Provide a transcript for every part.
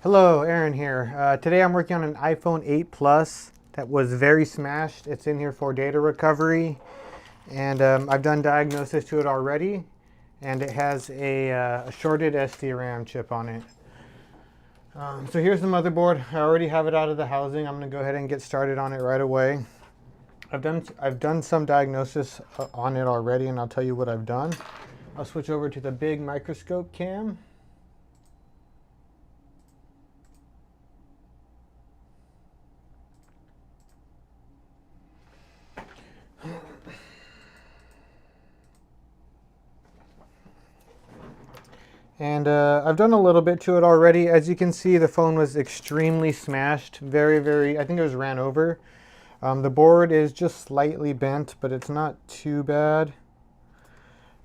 Hello, Aaron here. Today I'm working on an iPhone 8 Plus that was very smashed. It's in here for data recovery, and I've done diagnosis to it already, and it has a shorted SDRAM chip on it. So here's the motherboard. I already have it out of the housing. I'm going to go ahead and get started on it right away. I've done some diagnosis on it already, and I'll tell you what I've done. I'll switch over to the big microscope cam. And I've done a little bit to it already. As you can see, the phone was extremely smashed. Very, I think it was ran over. The board is just slightly bent, but it's not too bad.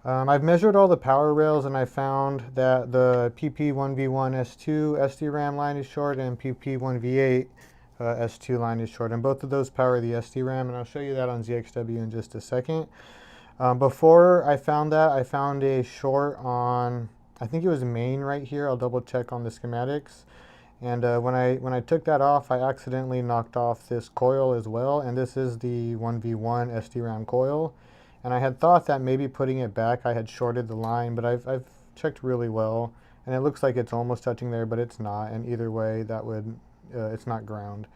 I've measured all the power rails and I found that the PP1V1 S2 SDRAM line is short and PP1V8 S2 line is short. And both of those power the SDRAM, and I'll show you that on ZXW in just a second. Before I found that, I found a short on, I think it was main right here. I'll double check on the schematics. And when I took that off, I accidentally knocked off this coil as well. And this is the 1v1 SDRAM coil. And I had thought that maybe putting it back, I had shorted the line, but I've checked really well. And it looks like it's almost touching there, but it's not. And either way, it's not ground.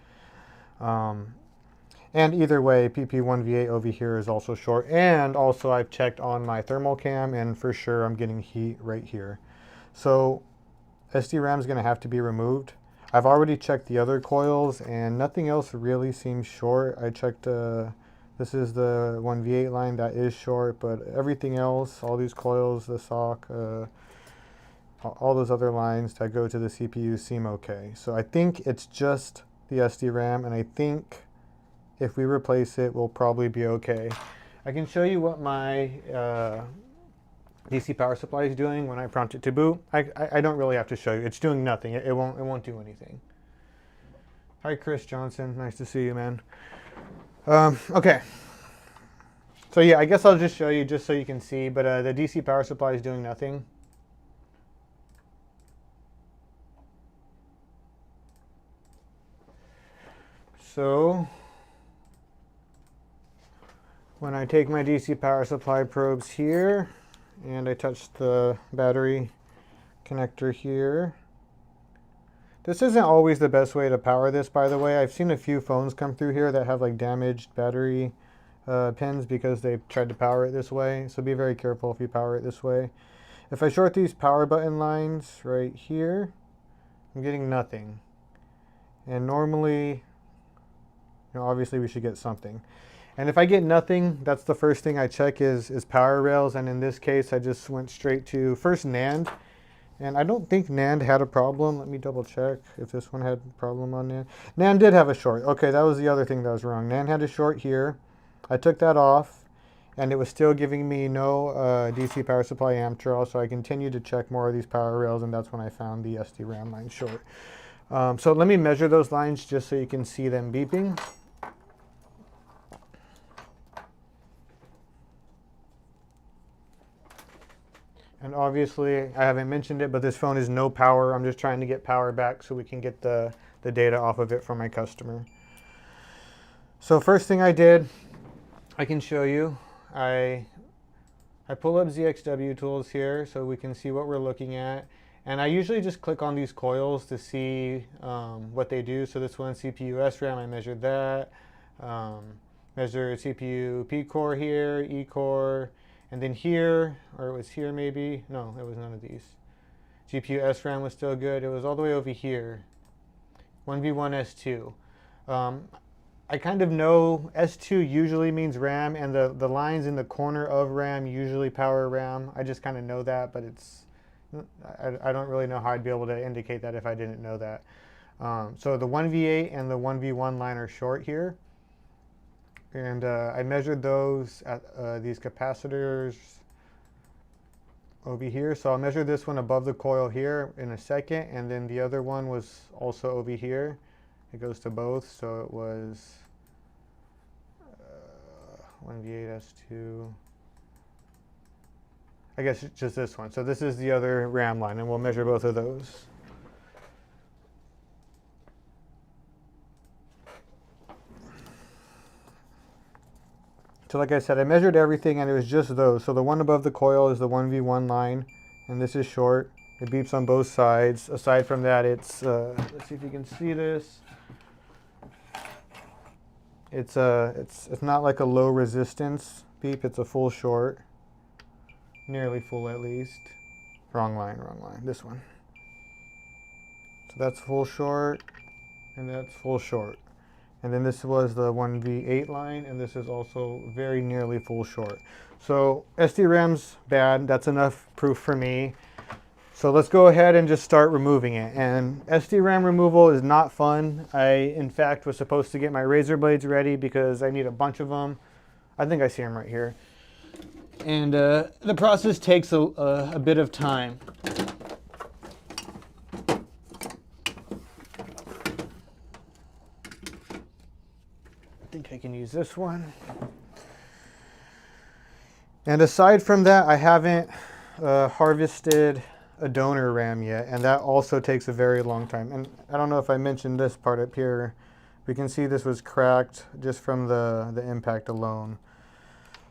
And either way, PP1V8 over here is also short. And also I've checked on my thermal cam, and for sure I'm getting heat right here. So SDRAM is going to have to be removed. I've already checked the other coils and nothing else really seems short. I checked, this is the 1V8 line that is short, but everything else, all these coils, the sock, all those other lines that go to the CPU seem okay. So I think it's just the SDRAM, and I think if we replace it, we'll probably be okay. I can show you what my DC power supply is doing when I prompt it to boot. I don't really have to show you. It's doing nothing. It won't do anything. Hi, Chris Johnson. Nice to see you, man. Okay. So yeah, I guess I'll just show you just so you can see. But the DC power supply is doing nothing. So when I take my DC power supply probes here and I touch the battery connector here. This isn't always the best way to power this, by the way. I've seen a few phones come through here that have like damaged battery pins because they've tried to power it this way. So be very careful if you power it this way. If I short these power button lines right here, I'm getting nothing. And normally, obviously we should get something. And if I get nothing, that's the first thing I check is power rails. And in this case, I just went straight to first NAND. And I don't think NAND had a problem. Let me double check if this one had a problem on NAND. NAND did have a short. Okay, that was the other thing that was wrong. NAND had a short here. I took that off, and it was still giving me no DC power supply amp draw. So I continued to check more of these power rails, and that's when I found the SDRAM line short. So let me measure those lines just so you can see them beeping. And obviously, I haven't mentioned it, but this phone is no power. I'm just trying to get power back so we can get the data off of it for my customer. So first thing I did, I can show you. I pull up ZXW tools here so we can see what we're looking at. And I usually just click on these coils to see what they do. So this one, CPU SRAM, I measured that. Measure CPU P core here, E core. And then here, or it was here maybe. No, it was none of these. GPU SRAM was still good. It was all the way over here. 1v1 S2. I kind of know S2 usually means RAM, and the lines in the corner of RAM usually power RAM. I just kind of know that, but I don't really know how I'd be able to indicate that if I didn't know that. So the 1v8 and the 1v1 line are short here. And I measured those at these capacitors over here. So I'll measure this one above the coil here in a second. And then the other one was also over here. It goes to both. So it was 1v8 S2. I guess it's just this one. So this is the other RAM line, and we'll measure both of those. So like I said, I measured everything and it was just those. So the one above the coil is the 1v1 line, and this is short. It beeps on both sides. Aside from that, it's, let's see if you can see this. It's not like a low resistance beep, it's a full short. Nearly full at least. Wrong line, this one. So that's full short, and that's full short. And then this was the 1v8 line, and this is also very nearly full short. So SDRAM's bad, that's enough proof for me. So let's go ahead and just start removing it. And SDRAM removal is not fun. I, in fact, was supposed to get my razor blades ready because I need a bunch of them. I think I see them right here. And the process takes a bit of time. I think I can use this one. And aside from that, I haven't harvested a donor RAM yet, and that also takes a very long time. And I don't know if I mentioned this part up here. We can see this was cracked just from the impact alone.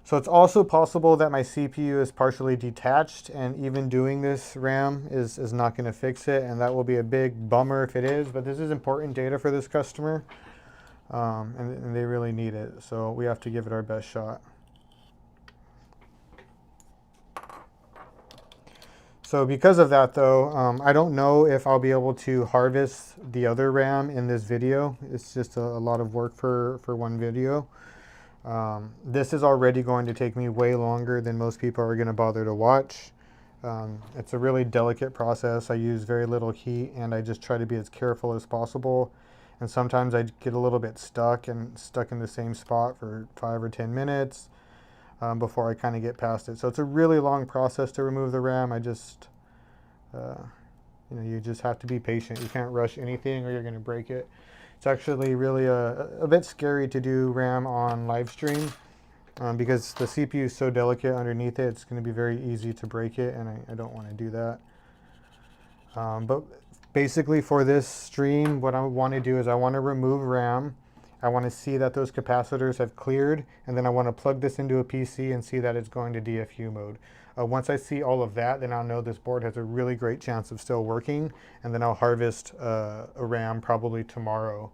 So it's also possible that my CPU is partially detached, and even doing this RAM is not going to fix it, and that will be a big bummer if it is. But this is important data for this customer, and they really need it, so we have to give it our best shot. So because of that though, I don't know if I'll be able to harvest the other RAM in this video. It's just a lot of work for one video. This is already going to take me way longer than most people are going to bother to watch. It's a really delicate process. I use very little heat, and I just try to be as careful as possible. And sometimes I get a little bit stuck in the same spot for 5 or 10 minutes. Before I kind of get past it. So it's a really long process to remove the RAM. I just, you just have to be patient. You can't rush anything or you're going to break it. It's actually really a bit scary to do RAM on live stream because the CPU is so delicate underneath it. It's going to be very easy to break it, and I don't want to do that. But basically for this stream, what I want to do is I want to remove RAM. I want to see that those capacitors have cleared, and then I want to plug this into a PC and see that it's going to DFU mode. Once I see all of that, then I'll know this board has a really great chance of still working, and then I'll harvest a RAM probably tomorrow,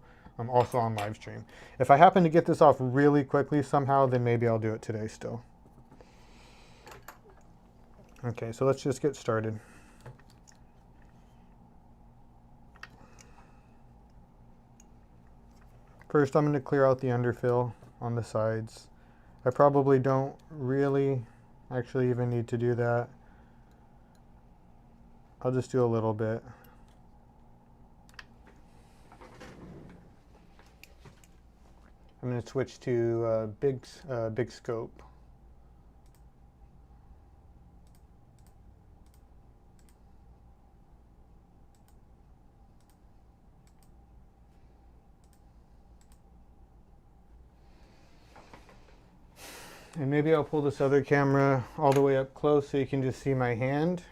also on live stream. If I happen to get this off really quickly somehow, then maybe I'll do it today still. Okay, so let's just get started. First, I'm going to clear out the underfill on the sides. I probably don't really actually even need to do that. I'll just do a little bit. I'm going to switch to big scope. And maybe I'll pull this other camera all the way up close so you can just see my hand.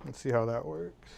Let's see how that works.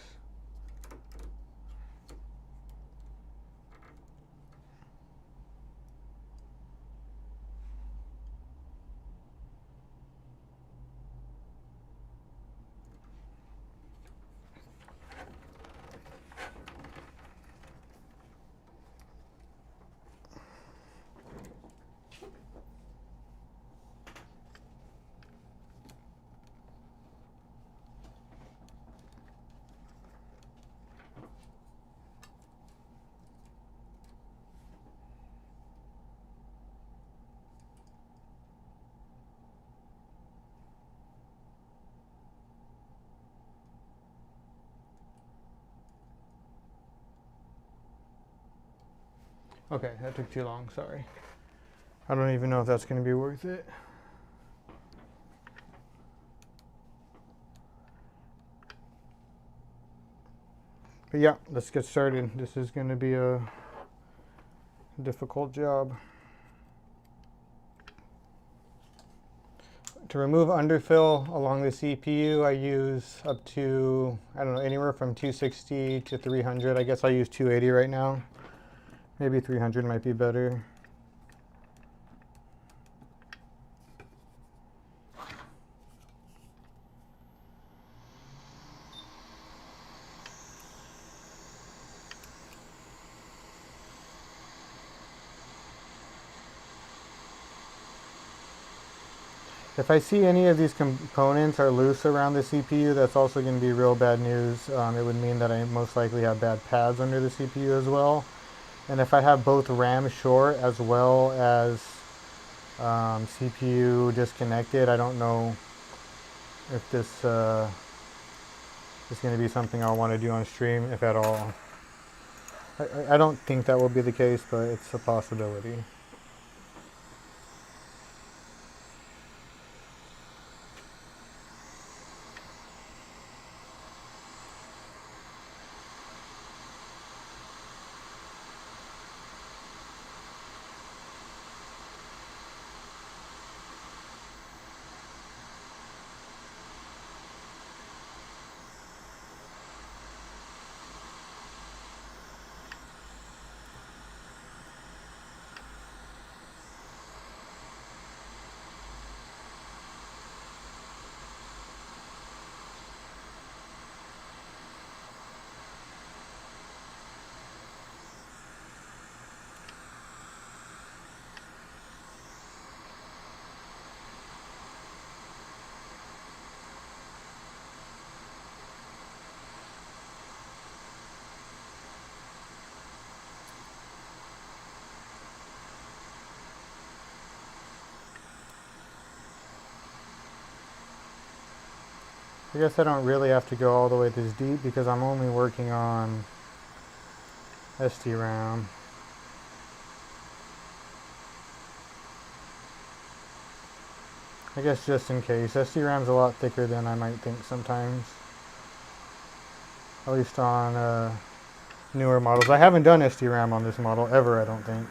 Okay, that took too long, sorry. I don't even know if that's going to be worth it. But yeah, let's get started. This is going to be a difficult job. To remove underfill along the CPU, I use up to, I don't know, anywhere from 260 to 300. I guess I use 280 right now. Maybe 300 might be better. If I see any of these components are loose around the CPU, that's also going to be real bad news. It would mean that I most likely have bad pads under the CPU as well. And if I have both RAM short as well as CPU disconnected, I don't know if this is going to be something I'll want to do on stream, if at all. I don't think that will be the case, but it's a possibility. I guess I don't really have to go all the way this deep because I'm only working on SDRAM. I guess just in case. SDRAM's a lot thicker than I might think sometimes. At least on newer models. I haven't done SDRAM on this model ever, I don't think.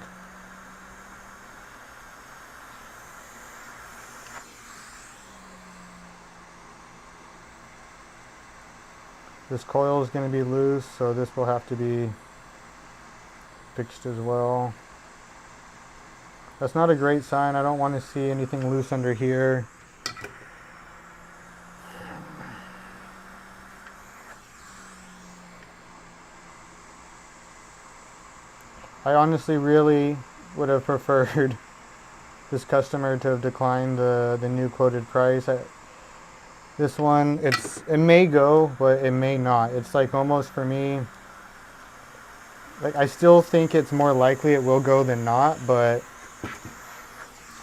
This coil is going to be loose, so this will have to be fixed as well. That's not a great sign. I don't want to see anything loose under here. I honestly really would have preferred this customer to have declined the new quoted price. This one, it may go, but it may not. It's like almost for me, like I still think it's more likely it will go than not, but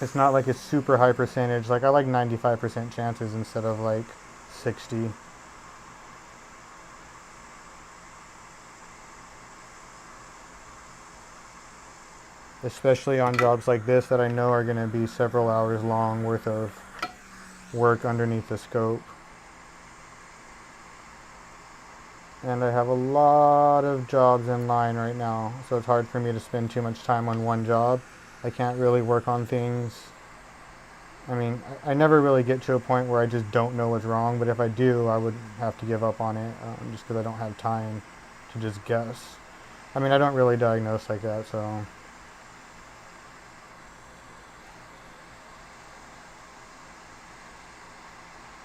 it's not like a super high percentage. Like I like 95% chances instead of like 60. Especially on jobs like this that I know are going to be several hours long worth of work underneath the scope. And I have a lot of jobs in line right now, so it's hard for me to spend too much time on one job. I can't really work on things. I mean, I never really get to a point where I just don't know what's wrong, but if I do, I would have to give up on it just because I don't have time to just guess. I mean, I don't really diagnose like that, so.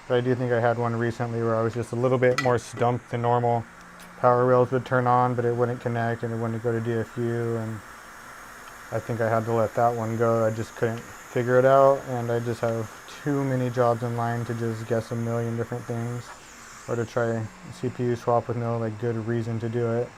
But I do think I had one recently where I was just a little bit more stumped than normal. Power rails would turn on, but it wouldn't connect and it wouldn't go to DFU, and I think I had to let that one go. I just couldn't figure it out, and I just have too many jobs in line to just guess a million different things or to try a CPU swap with no like good reason to do it.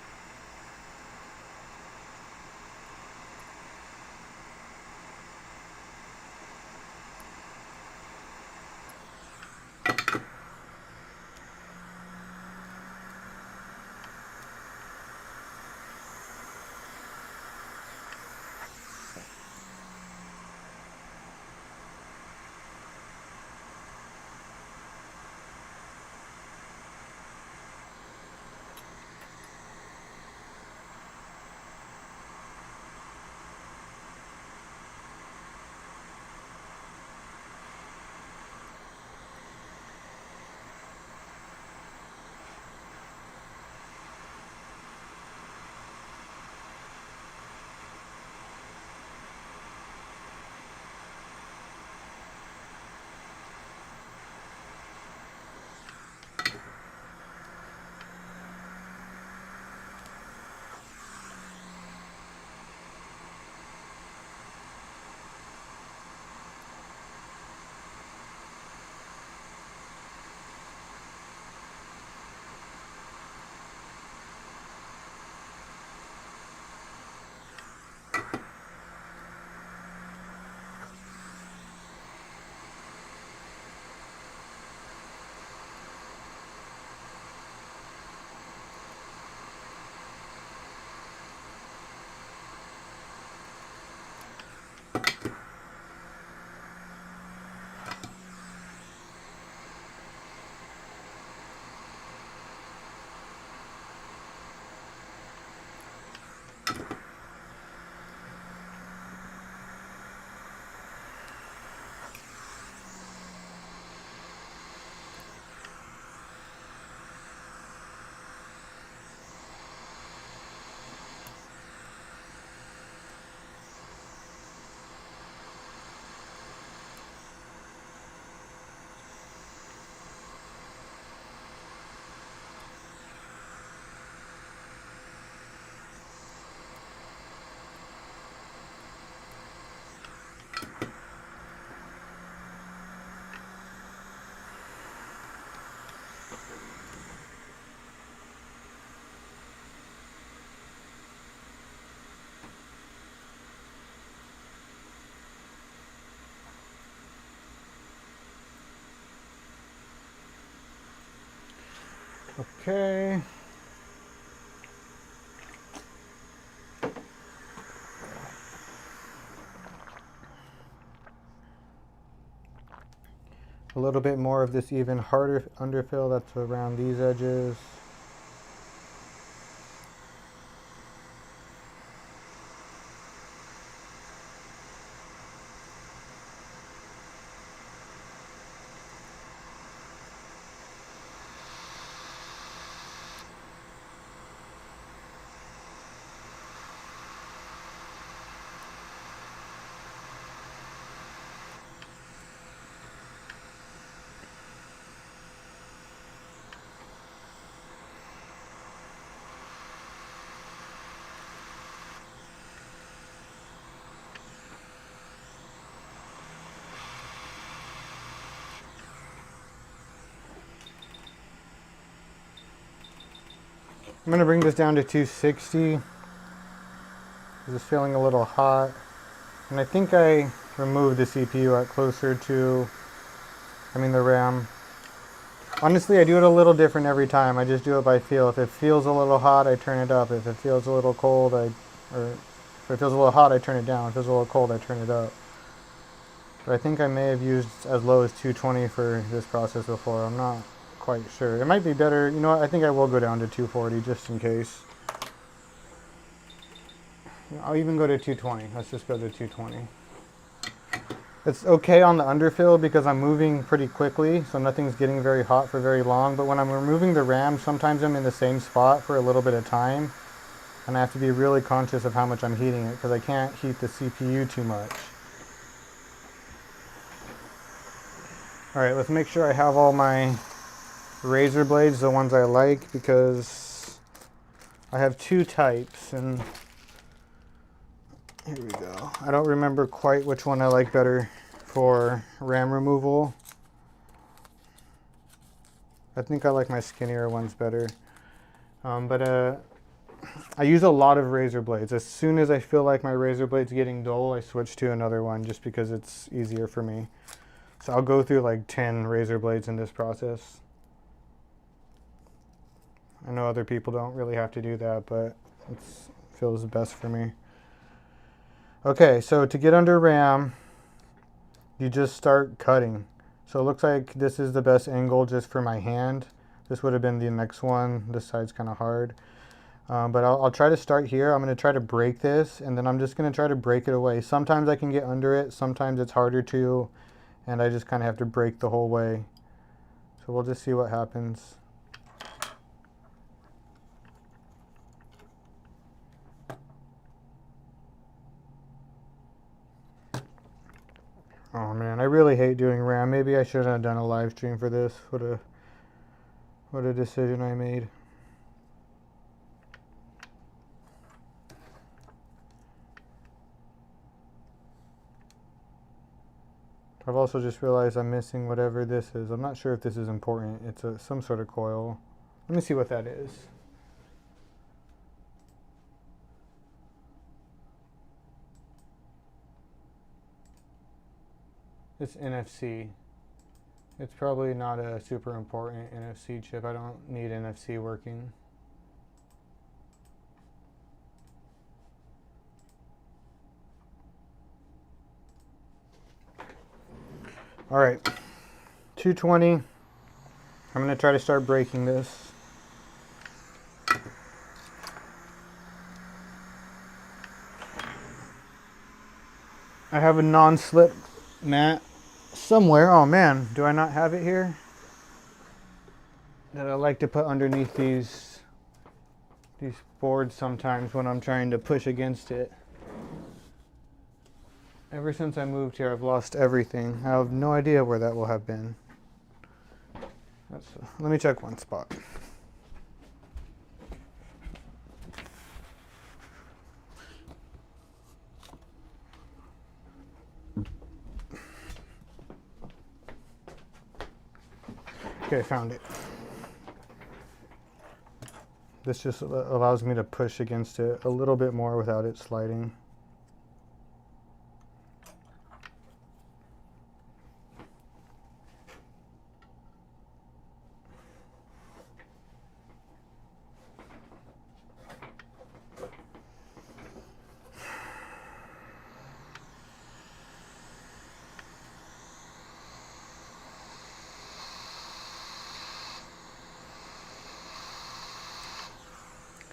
Okay. A little bit more of this even harder underfill that's around these edges. I'm gonna bring this down to 260. This is feeling a little hot. And I think I removed the CPU at closer to, the RAM. Honestly, I do it a little different every time. I just do it by feel. If it feels a little hot, I turn it up. If it feels a little cold, or if it feels a little hot, I turn it down. If it feels a little cold, I turn it up. But I think I may have used as low as 220 for this process before. I'm not quite sure. It might be better. You know what? I think I will go down to 240 just in case. I'll even go to 220. Let's just go to 220. It's okay on the underfill because I'm moving pretty quickly, so nothing's getting very hot for very long. But when I'm removing the RAM, sometimes I'm in the same spot for a little bit of time, and I have to be really conscious of how much I'm heating it because I can't heat the CPU too much. All right, let's make sure I have all my razor blades, the ones I like, because I have two types, and here we go. I don't remember quite which one I like better for RAM removal. I think I like my skinnier ones better. But I use a lot of razor blades. As soon as I feel like my razor blade's getting dull, I switch to another one just because it's easier for me. So I'll go through like 10 razor blades in this process. I know other people don't really have to do that, but it feels best for me. Okay, so to get under RAM, you just start cutting. So it looks like this is the best angle just for my hand. This would have been the next one. This side's kind of hard. But I'll try to start here. I'm going to try to break this, and then I'm just going to try to break it away. Sometimes I can get under it. Sometimes it's harder to, and I just kind of have to break the whole way. So we'll just see what happens. Oh man, I really hate doing RAM. Maybe I should have done a live stream for this. What a decision I made. I've also just realized I'm missing whatever this is. I'm not sure if this is important. It's some sort of coil. Let me see what that is. It's NFC. It's probably not a super important NFC chip. I don't need NFC working. All right, 220. I'm going to try to start breaking this. I have a non-slip mat somewhere. Oh man, do I not have it here? That I like to put underneath these boards sometimes when I'm trying to push against it. Ever since I moved here, I've lost everything. I have no idea where that will have been. Let me check one spot. Okay, I found it. This just allows me to push against it a little bit more without it sliding.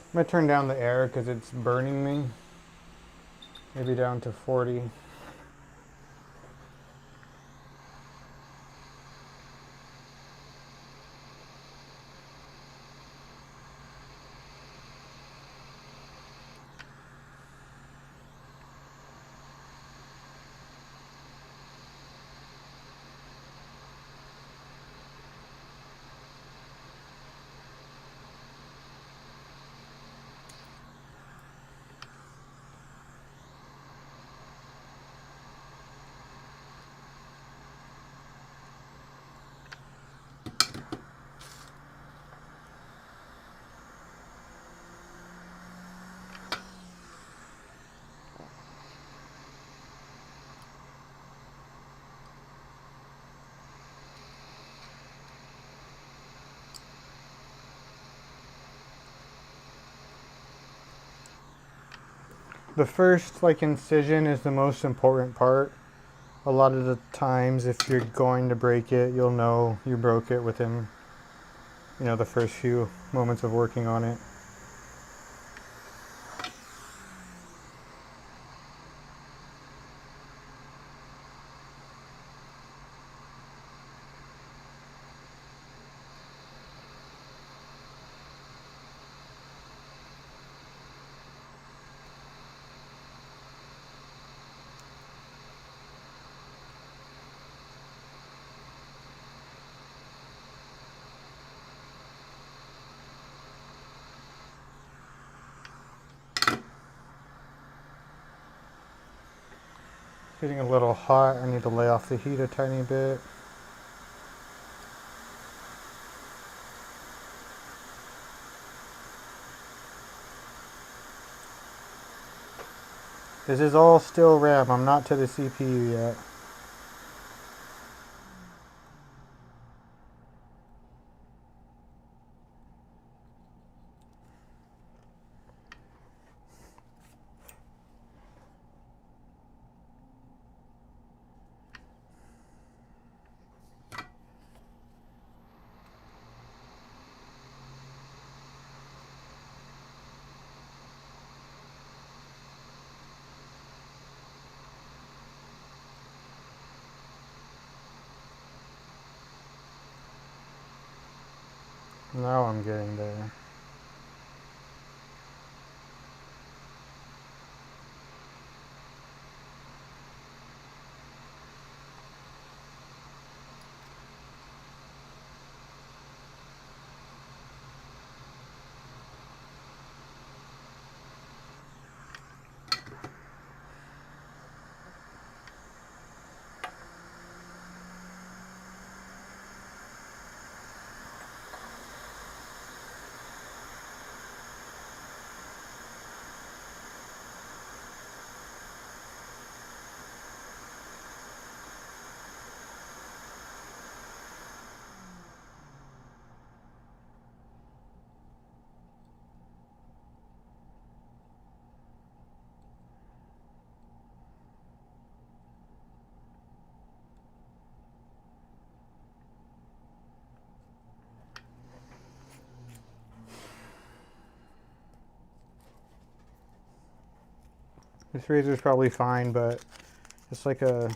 I'm gonna turn down the air because it's burning me. Maybe down to 40. The first incision is the most important part. A lot of the times if you're going to break it, you'll know you broke it within, the first few moments of working on it. Getting a little hot. I need to lay off the heat a tiny bit. This is all still RAM. I'm not to the CPU yet. Now I'm getting there. This razor's probably fine, but it's like a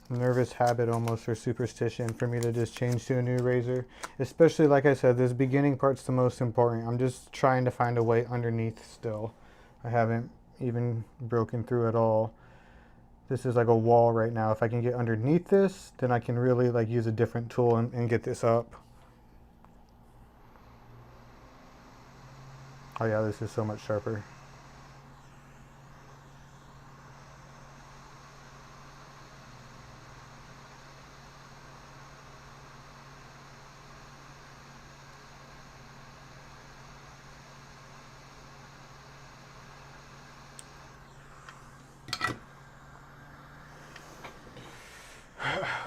nervous habit almost, or superstition, for me to just change to a new razor. Especially, like I said, this beginning part's the most important. I'm just trying to find a way underneath still. I haven't even broken through at all. This is like a wall right now. If I can get underneath this, then I can really use a different tool and get this up. Oh yeah, this is so much sharper.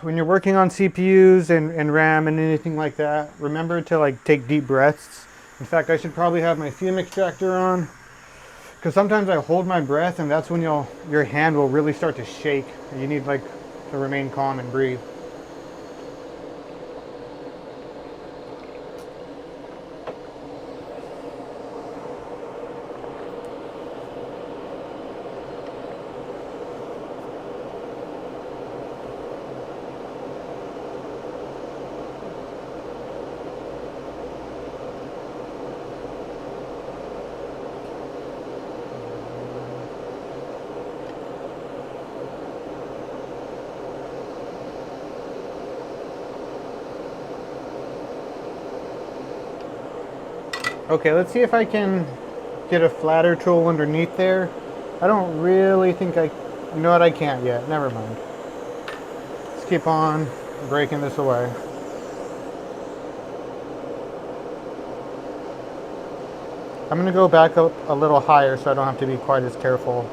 When you're working on CPUs and RAM and anything like that, remember to take deep breaths. In fact, I should probably have my fume extractor on, because sometimes I hold my breath and that's when your hand will really start to shake. You need to remain calm and breathe. Okay, let's see if I can get a flatter tool underneath there. I don't really think you know what, I can't yet. Never mind. Let's keep on breaking this away. I'm going to go back up a little higher so I don't have to be quite as careful.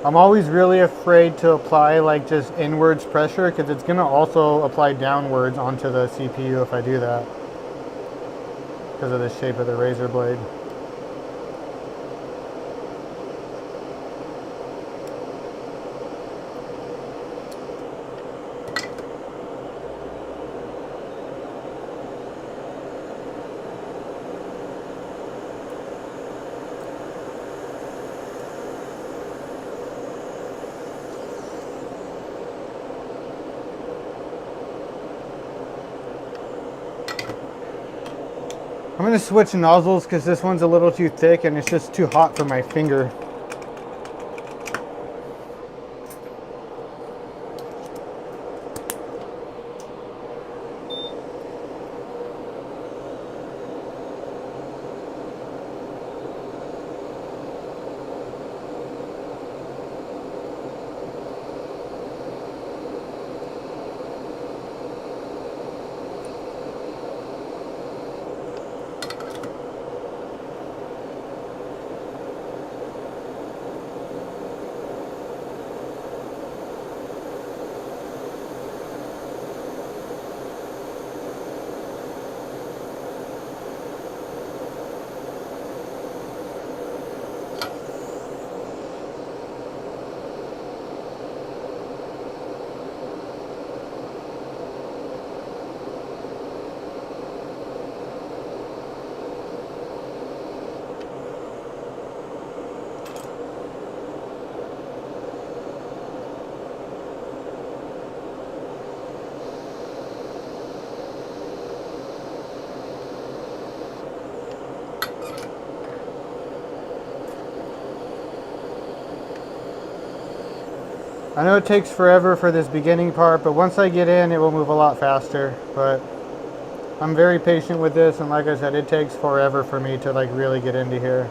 I'm always really afraid to apply like just inwards pressure because it's going to also apply downwards onto the CPU if I do that because of the shape of the razor blade. I'm going to switch nozzles because this one's a little too thick and it's just too hot for my finger. I know it takes forever for this beginning part, but once I get in, it will move a lot faster. But I'm very patient with this, and like I said, it takes forever for me to like really get into here.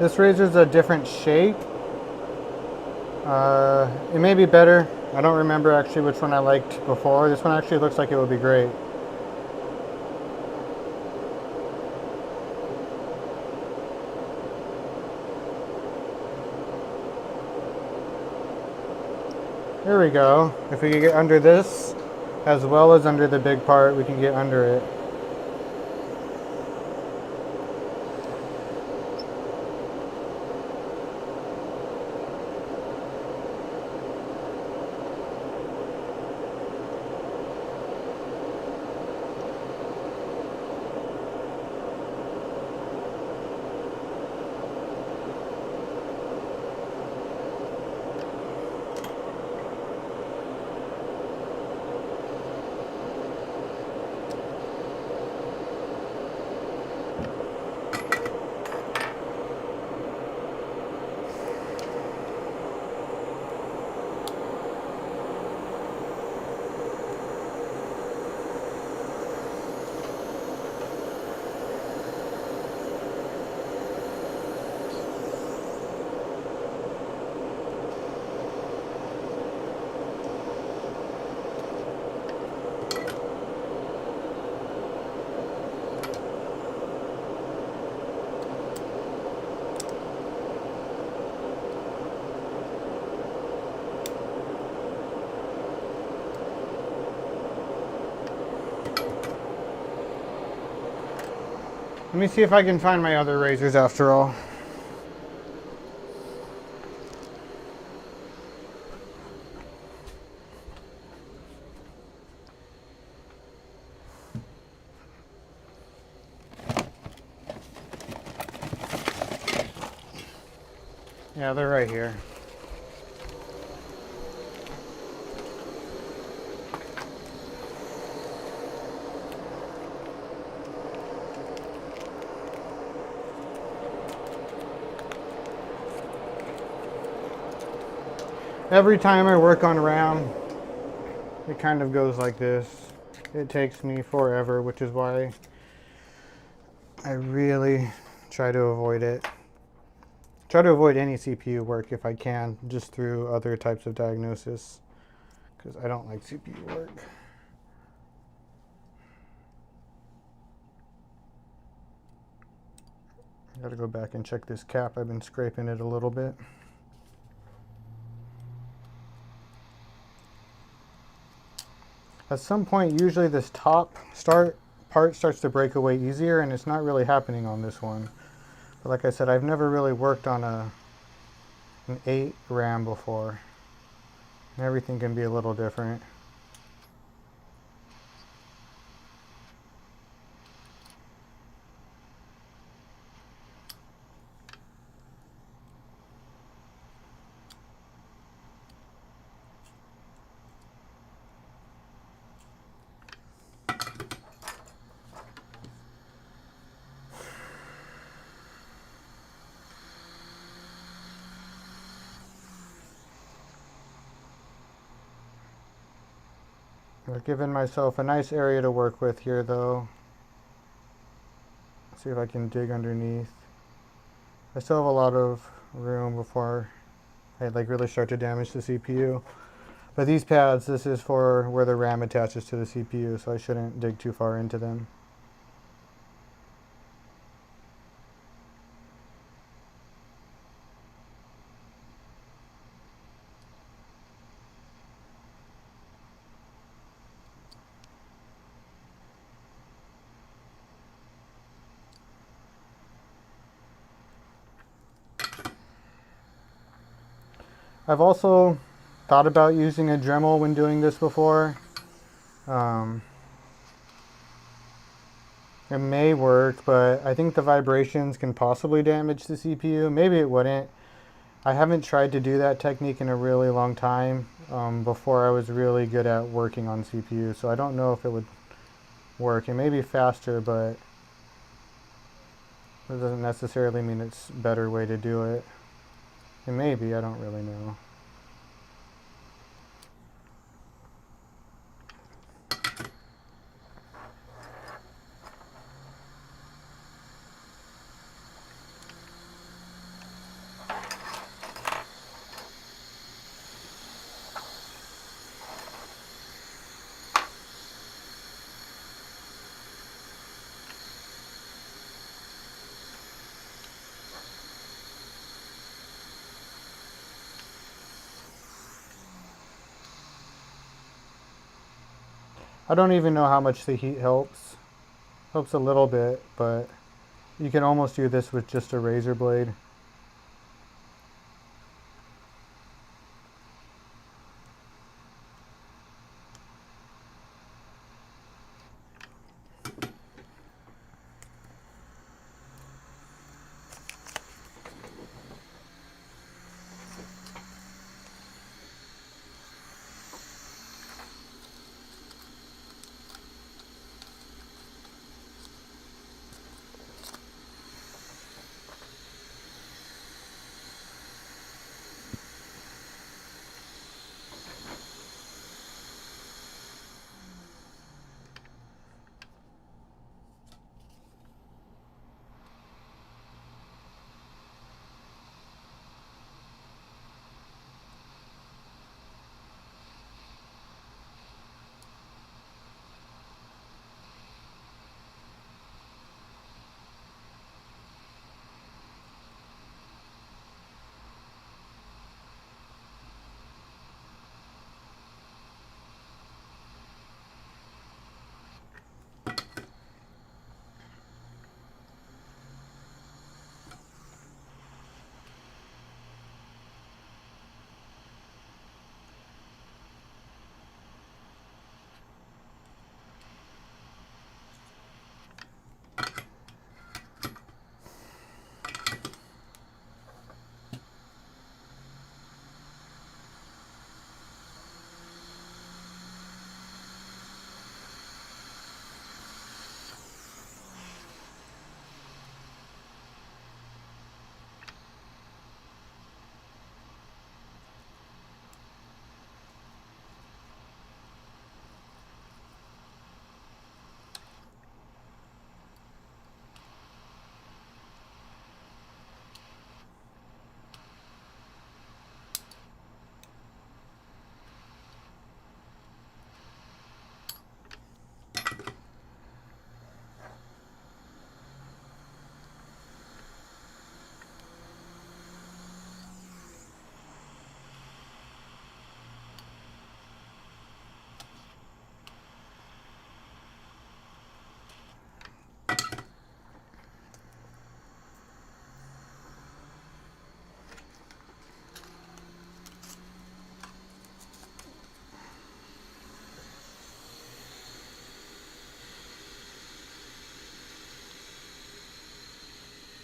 This razor's a different shape. It may be better. I don't remember actually which one I liked before. This one actually looks like it would be great. There we go. If we can get under this, as well as under the big part, we can get under it. Let me see if I can find my other razors after all. Yeah, they're right here. Every time I work on RAM, it kind of goes like this. It takes me forever, which is why I really try to avoid it. Try to avoid any CPU work if I can, just through other types of diagnosis, because I don't like CPU work. I gotta go back and check this cap. I've been scraping it a little bit. At some point, usually this top part starts to break away easier, and it's not really happening on this one. But like I said, I've never really worked on an 8 RAM before. And everything can be a little different. I've given myself a nice area to work with here though. Let's see if I can dig underneath. I still have a lot of room before I really start to damage the CPU. But these pads, this is for where the RAM attaches to the CPU, so I shouldn't dig too far into them. I've also thought about using a Dremel when doing this before. It may work, but I think the vibrations can possibly damage the CPU. Maybe it wouldn't. I haven't tried to do that technique in a really long time before I was really good at working on CPU, so I don't know if it would work. It may be faster, but it doesn't necessarily mean it's a better way to do it. It may be, I don't really know. I don't even know how much the heat helps. Helps a little bit, but you can almost do this with just a razor blade.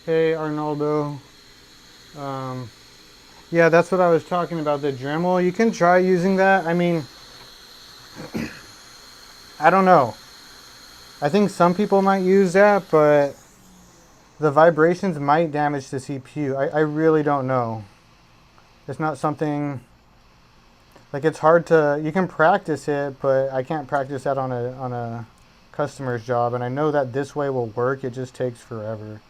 Hey Arnaldo. Um, yeah, that's what I was talking about, the Dremel. You can try using that. I mean, I don't know. I think some people might use that, but the vibrations might damage the CPU. I really don't know. It's not something, like it's hard to, you can practice it, but I can't practice that on a customer's job. And I know that this way will work. It just takes forever.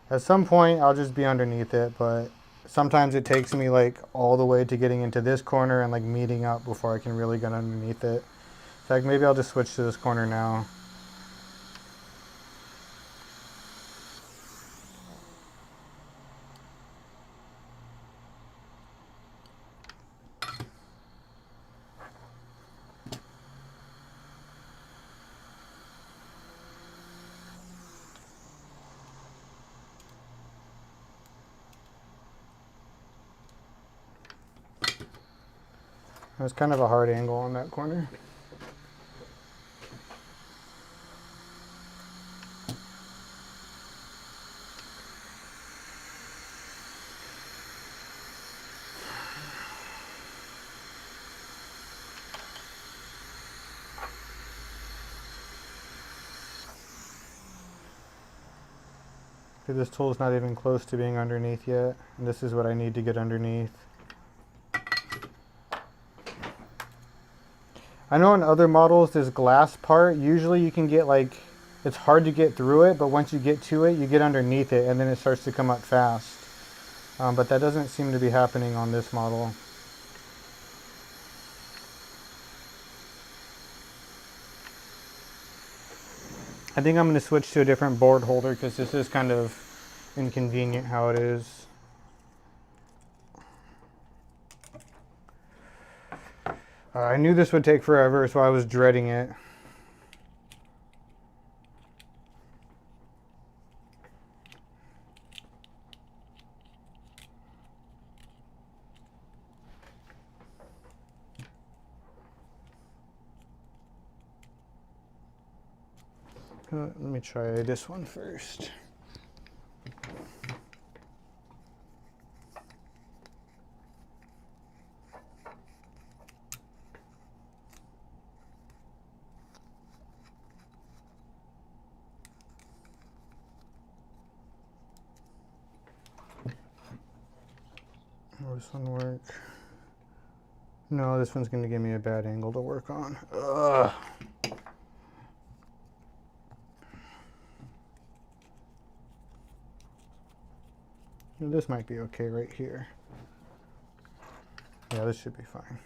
At some point, I'll just be underneath it, but sometimes it takes me like all the way to getting into this corner and like meeting up before I can really get underneath it. In fact, maybe I'll just switch to this corner now. There's kind of a hard angle on that corner. This tool's not even close to being underneath yet, and this is what I need to get underneath. I know in other models, this glass part, usually you can get like, it's hard to get through it, but once you get to it, you get underneath it, and then it starts to come up fast. But that doesn't seem to be happening on this model. I think I'm going to switch to a different board holder because this is kind of inconvenient how it is. I knew this would take forever, so I was dreading it. Let me try this one first. Will this one work? No, this one's going to give me a bad angle to work on. Ugh. This might be okay right here. Yeah, this should be fine.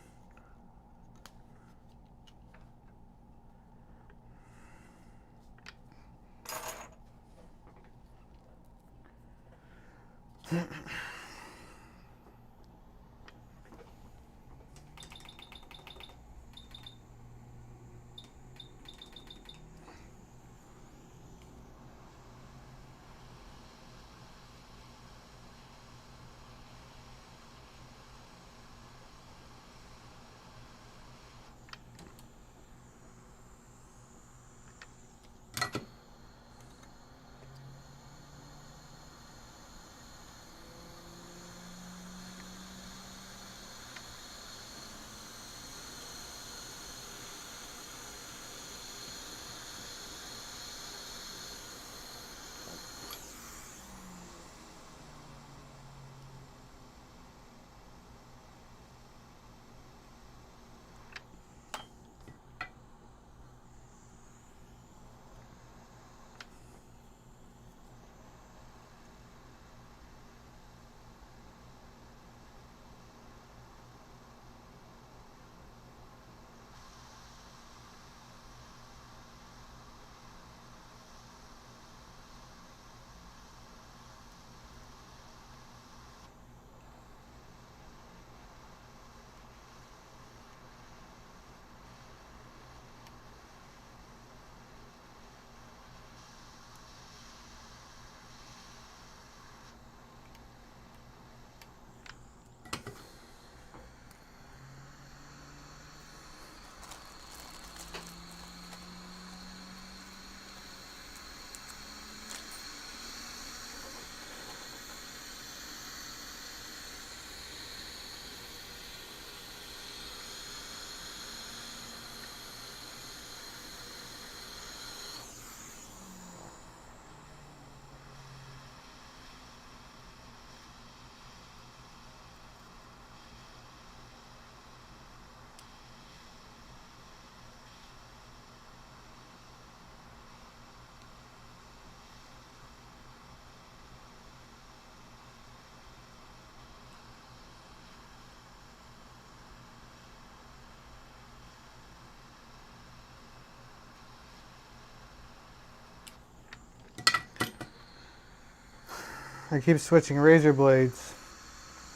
I keep switching razor blades.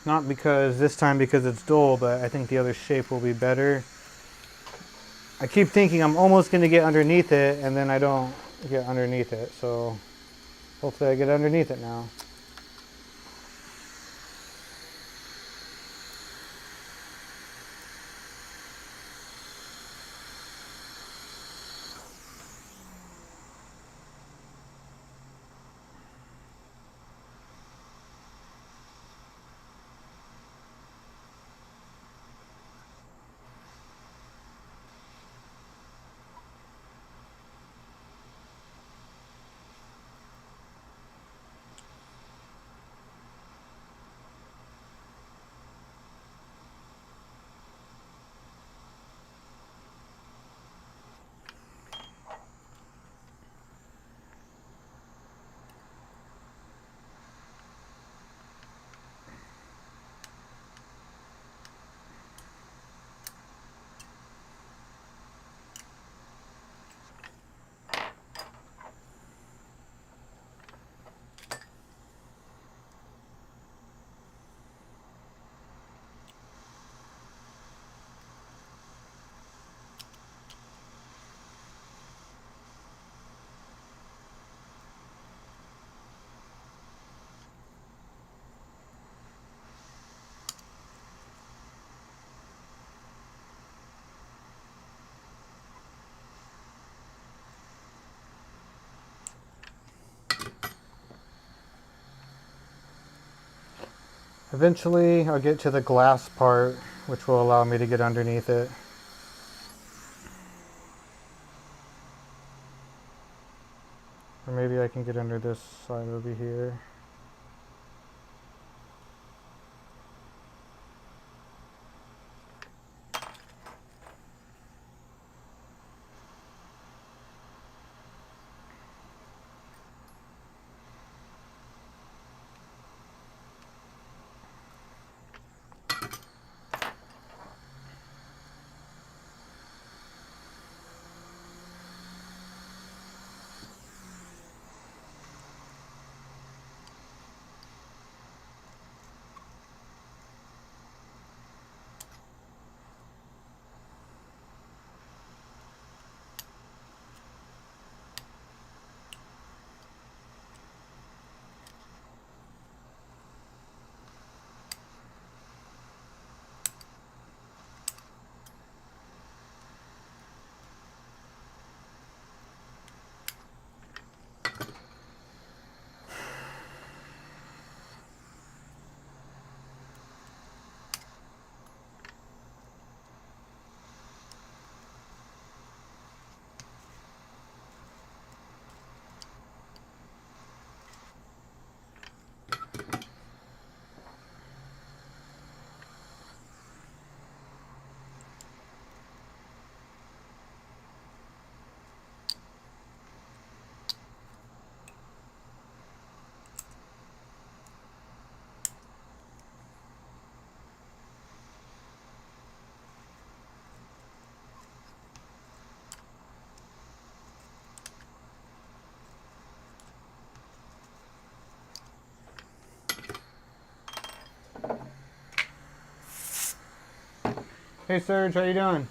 Not because this time because it's dull, but I think the other shape will be better. I keep thinking I'm almost going to get underneath it, and then I don't get underneath it. So hopefully I get underneath it now. Eventually I'll get to the glass part, which will allow me to get underneath it. Or maybe I can get under this side over here. Hey Serge, how you doing?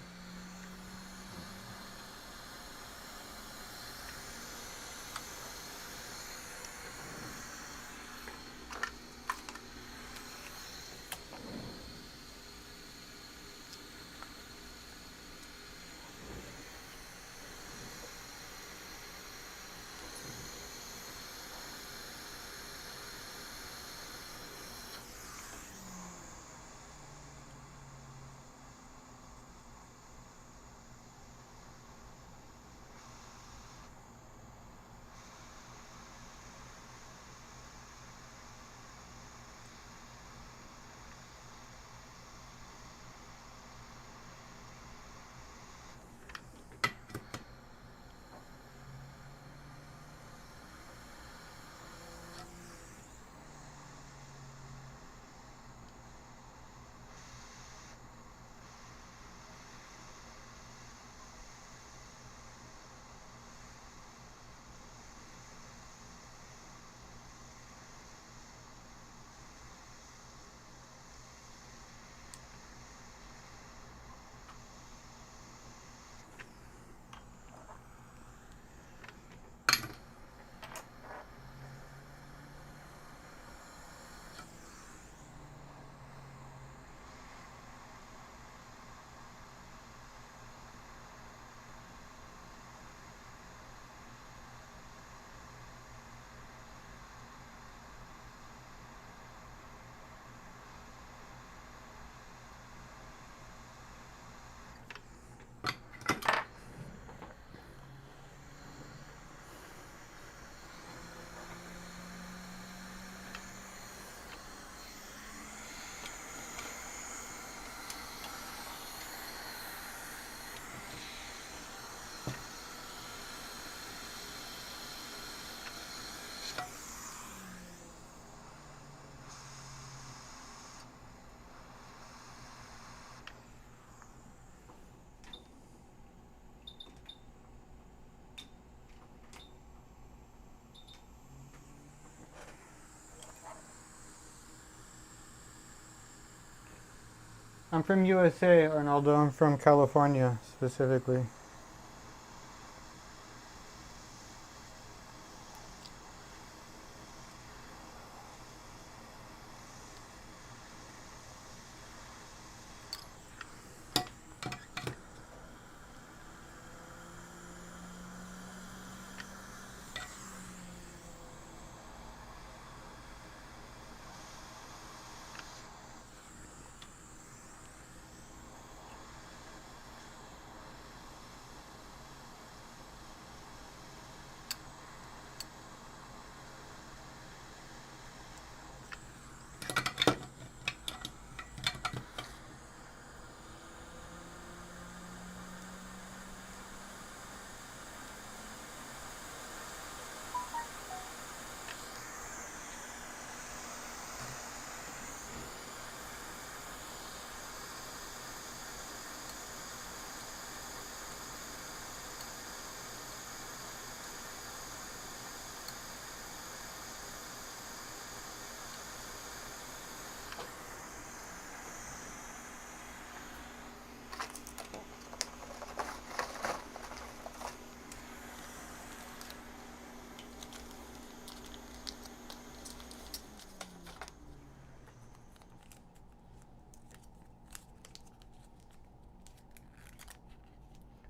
I'm from USA, Arnaldo. I'm from California, specifically.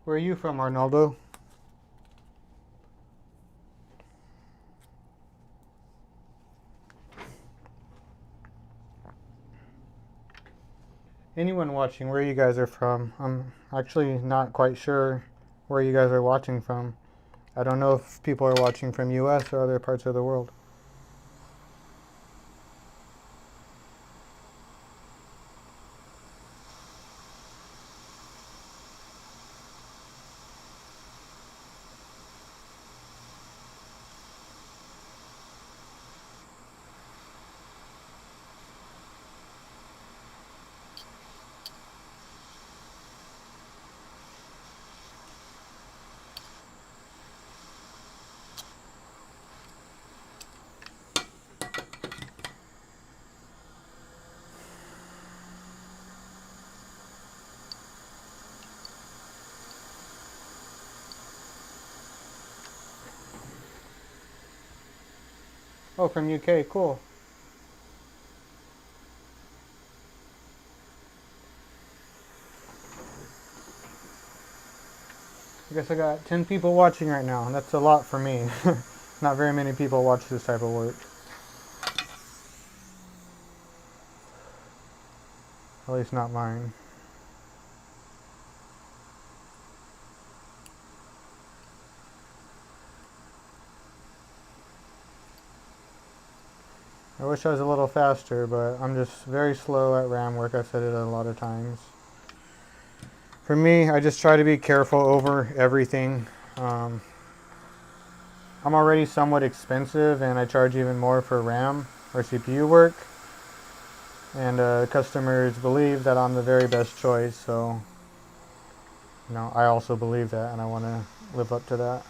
Where are you from, Arnaldo? Anyone watching, where you guys are from? I'm actually not quite sure where you guys are watching from. I don't know if people are watching from US or other parts of the world. Oh, from UK, cool. I guess I got 10 people watching right now. That's a lot for me. Not very many people watch this type of work. At least not mine. I wish I was a little faster, but I'm just very slow at RAM work. I've said it a lot of times. For me, I just try to be careful over everything. I'm already somewhat expensive, and I charge even more for RAM or CPU work. And customers believe that I'm the very best choice, so I also believe that, and I want to live up to that.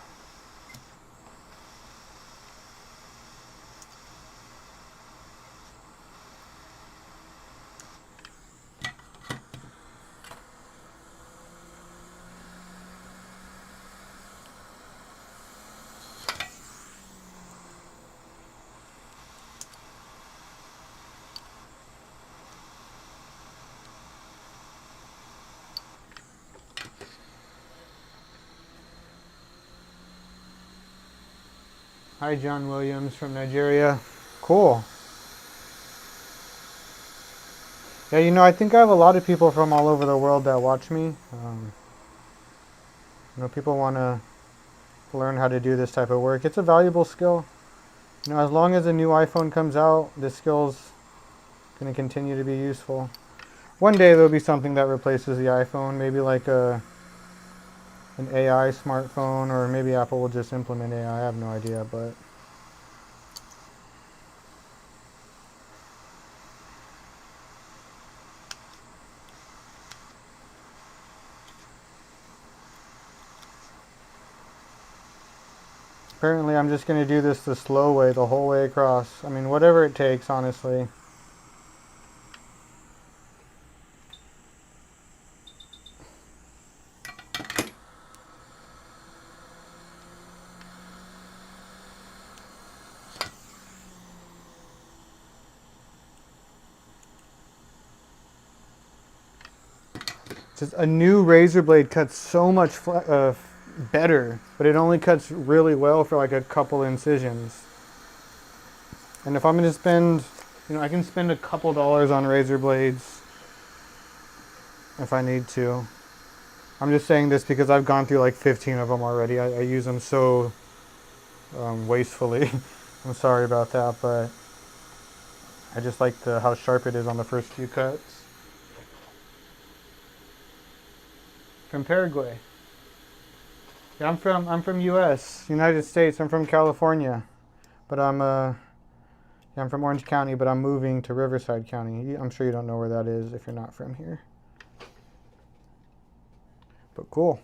Hi, John Williams from Nigeria. Cool. Yeah, I think I have a lot of people from all over the world that watch me. People want to learn how to do this type of work. It's a valuable skill. As long as a new iPhone comes out, this skill's going to continue to be useful. One day there'll be something that replaces the iPhone, maybe like an AI smartphone, or maybe Apple will just implement AI. I have no idea, but apparently I'm just going to do this the slow way, the whole way across. I mean, whatever it takes, honestly. Just a new razor blade cuts so much better, but it only cuts really well for like a couple incisions. And if I'm going to spend, I can spend a couple dollars on razor blades if I need to. I'm just saying this because I've gone through like 15 of them already. I use them so wastefully. I'm sorry about that, but I just like how sharp it is on the first few cuts. From Paraguay. Yeah, I'm from U.S. United States. I'm from California, but I'm from Orange County, but I'm moving to Riverside County. I'm sure you don't know where that is if you're not from here. But cool.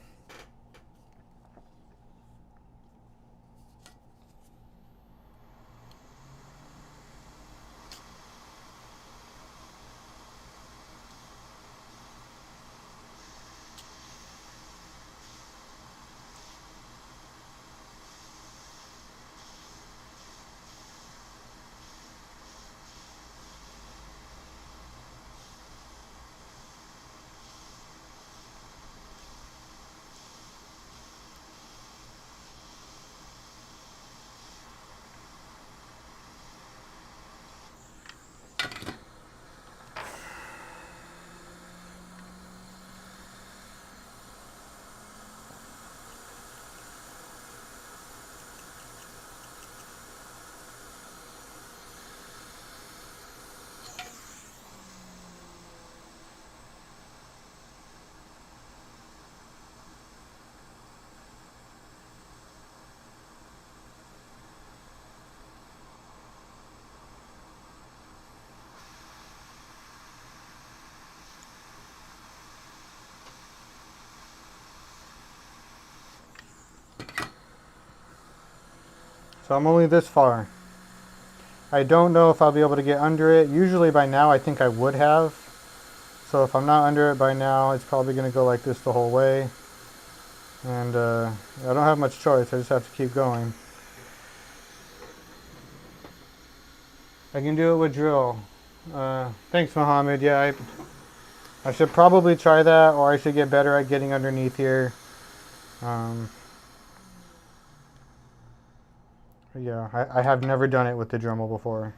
So I'm only this far. I don't know if I'll be able to get under it. Usually by now I think I would have. So if I'm not under it by now, it's probably going to go like this the whole way. And I don't have much choice. I just have to keep going. I can do it with drill. Thanks, Mohammed. Yeah, I should probably try that, or I should get better at getting underneath here. Yeah, I have never done it with the Dremel before.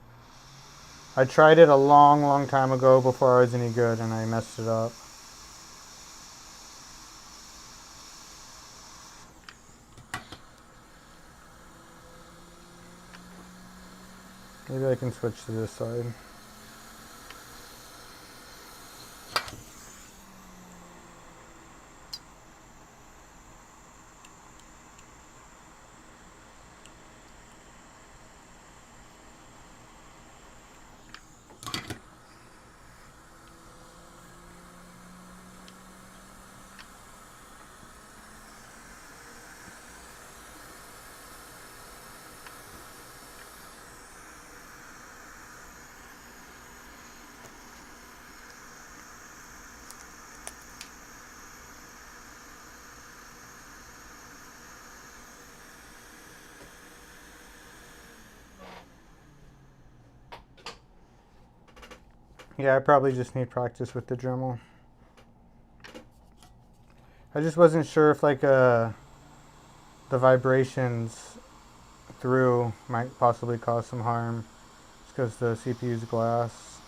I tried it a long, long time ago before I was any good, and I messed it up. Maybe I can switch to this side. Yeah, I probably just need practice with the Dremel. I just wasn't sure if like the vibrations through might possibly cause some harm, just because the CPU's glass.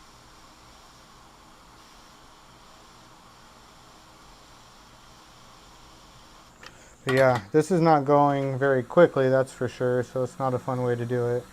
But yeah, this is not going very quickly, that's for sure, so it's not a fun way to do it.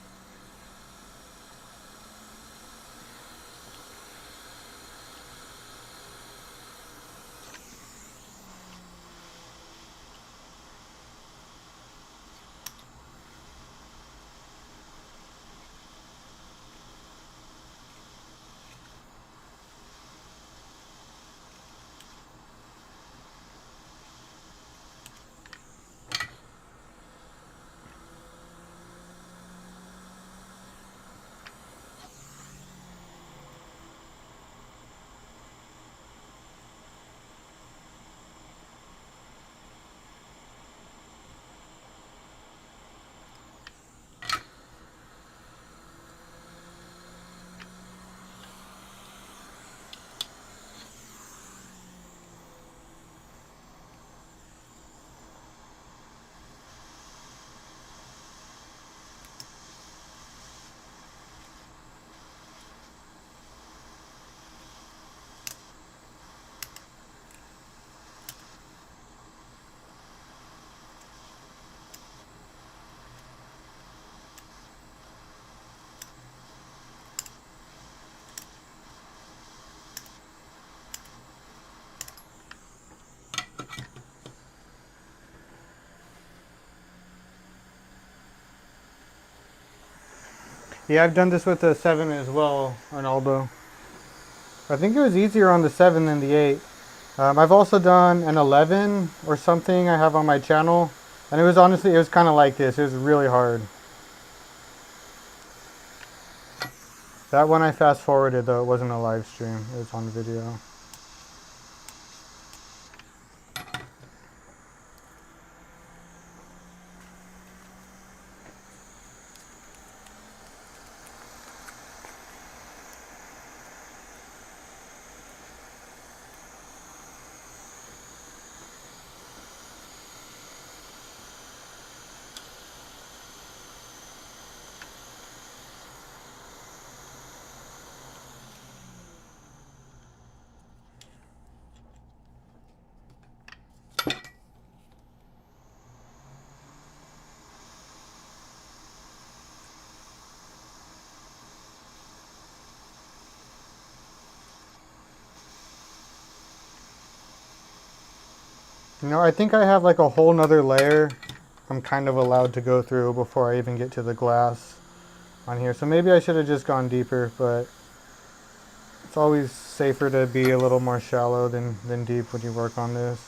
Yeah, I've done this with the 7 as well, Arnaldo. I think it was easier on the 7 than the 8. I've also done an 11 or something I have on my channel, and it was honestly, it was kind of like this. It was really hard. That one I fast forwarded though, it wasn't a live stream, it was on video. You know, I think I have like a whole nother layer I'm kind of allowed to go through before I even get to the glass on here. So maybe I should have just gone deeper, but it's always safer to be a little more shallow than deep when you work on this.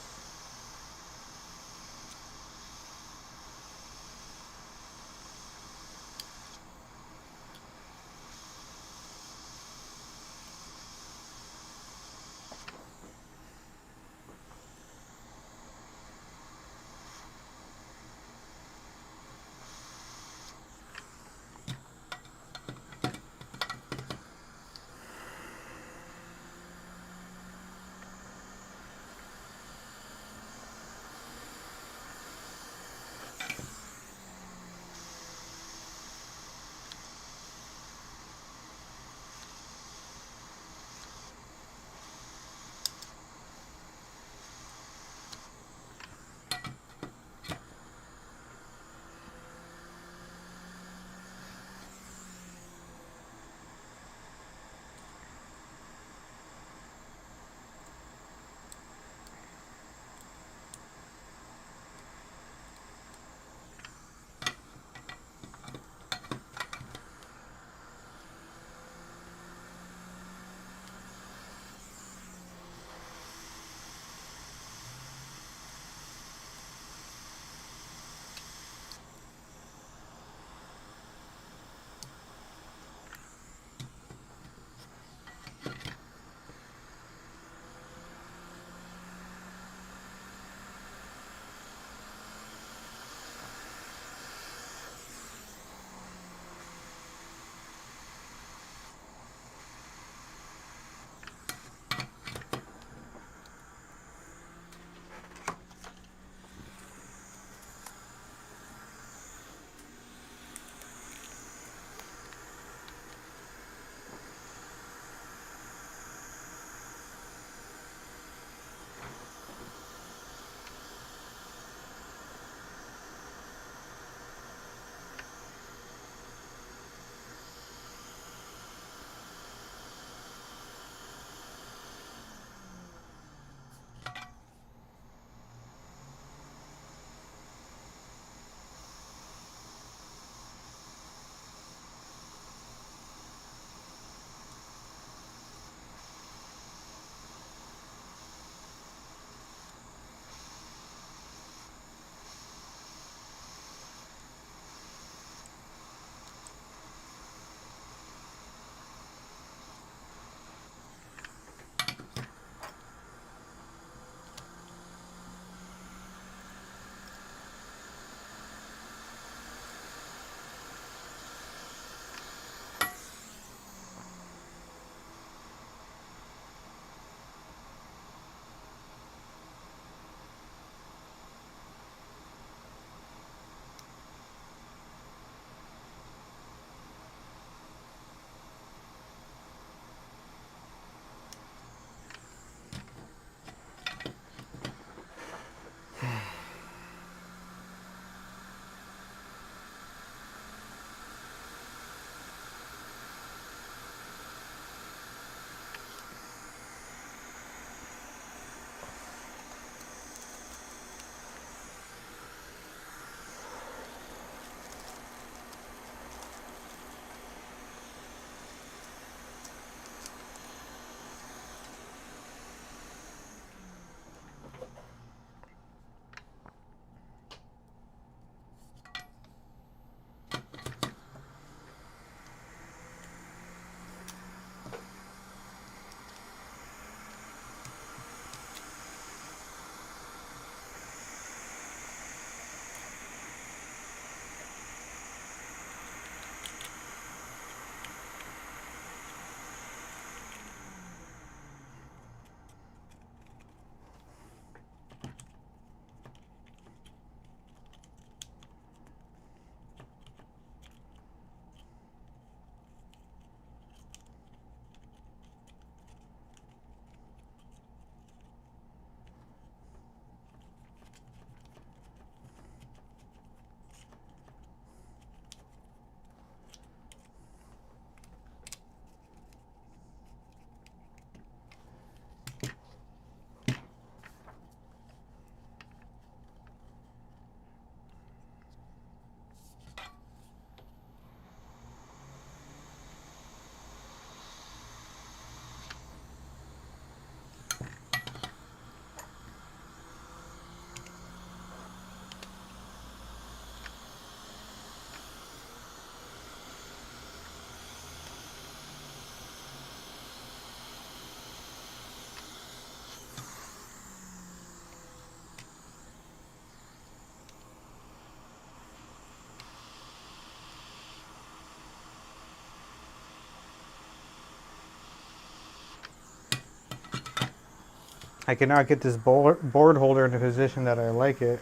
I cannot get this board holder in a position that I like it.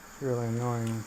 It's really annoying.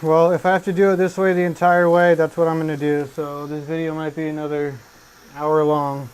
Well, if I have to do it this way the entire way, that's what I'm going to do. So this video might be another hour long.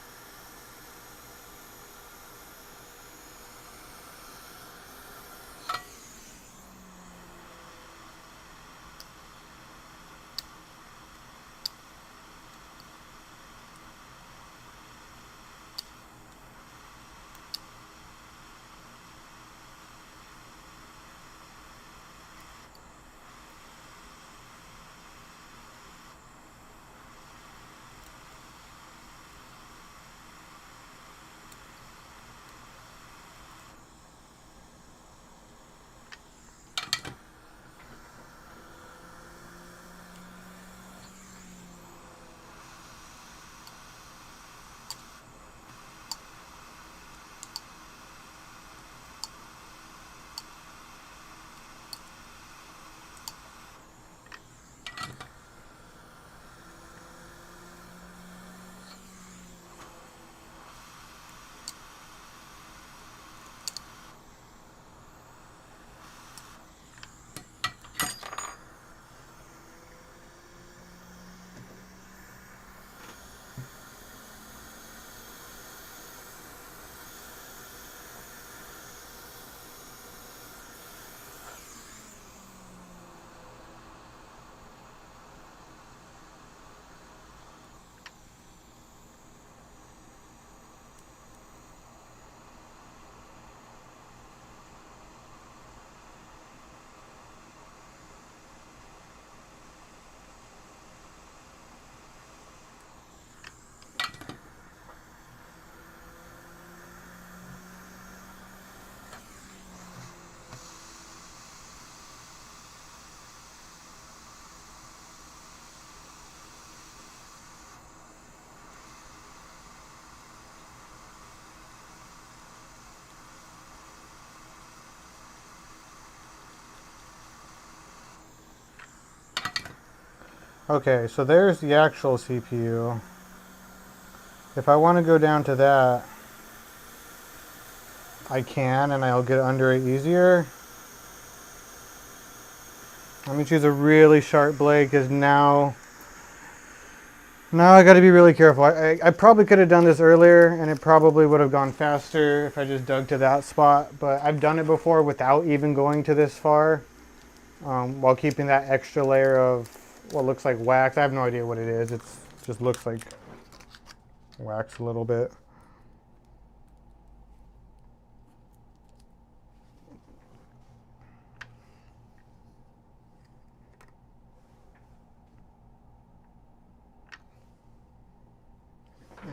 Okay, so there's the actual CPU. If I want to go down to that, I can, and I'll get under it easier. Let me choose a really sharp blade, because now I got to be really careful. I probably could have done this earlier, and it probably would have gone faster if I just dug to that spot. But I've done it before without even going to this far, while keeping that extra layer of what looks like wax. I have no idea what it is. It just looks like wax a little bit.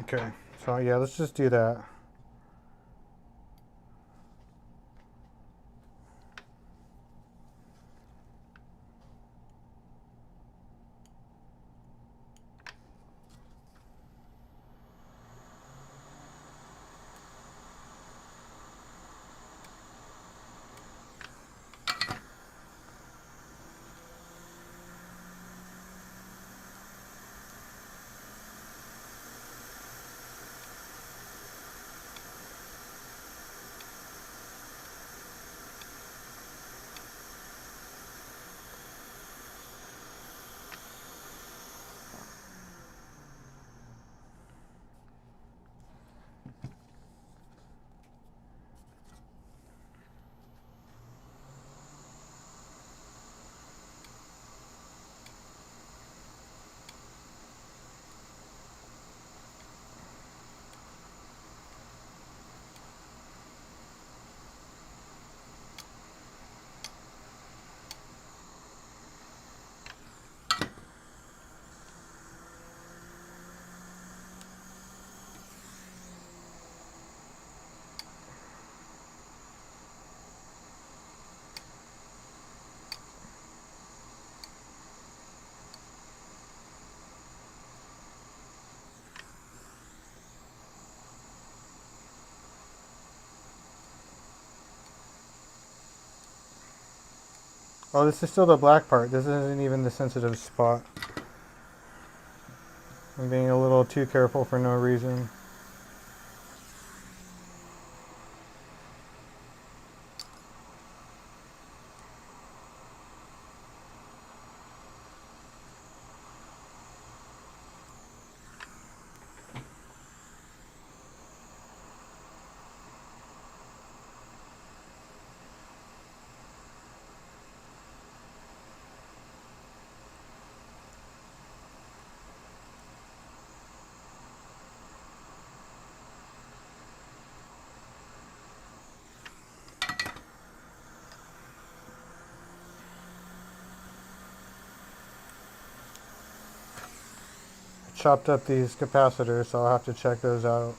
Okay, so yeah, let's just do that. Oh, this is still the black part. This isn't even the sensitive spot. I'm being a little too careful for no reason. Chopped up these capacitors, so I'll have to check those out.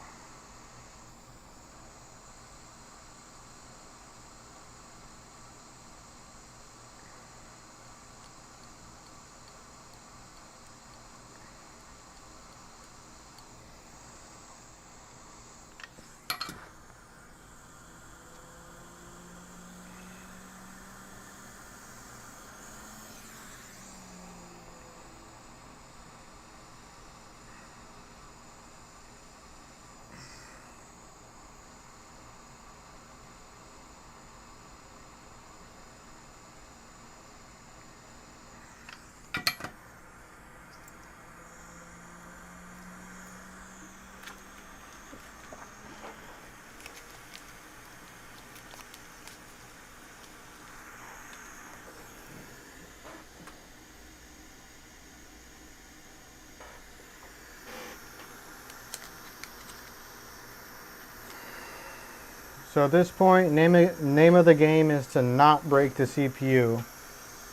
So at this point, name of the game is to not break the CPU.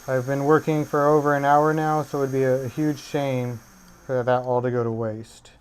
I've been working for over an hour now, so it would be a huge shame for that all to go to waste.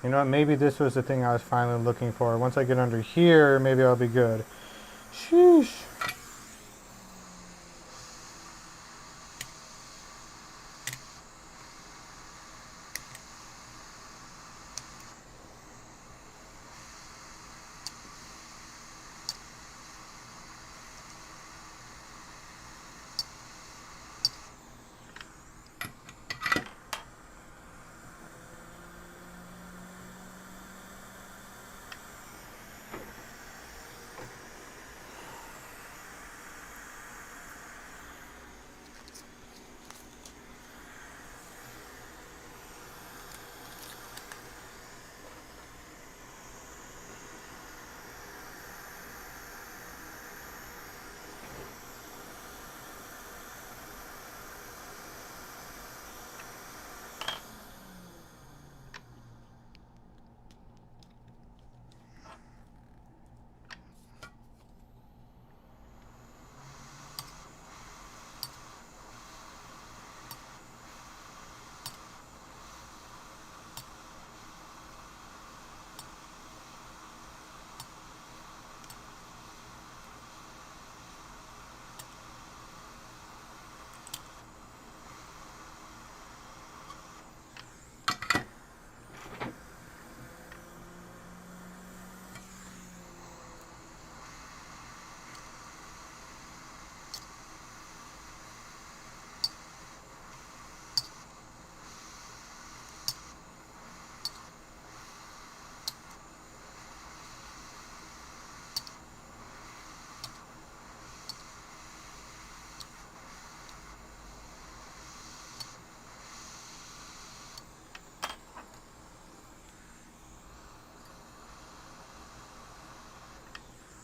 You know what, maybe this was the thing I was finally looking for. Once I get under here, maybe I'll be good. Sheesh.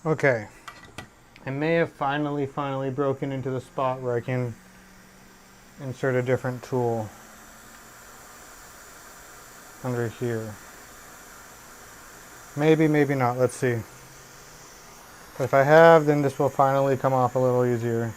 Okay. I may have finally broken into the spot where I can insert a different tool under here. Maybe, maybe not. Let's see. If I have, then this will finally come off a little easier.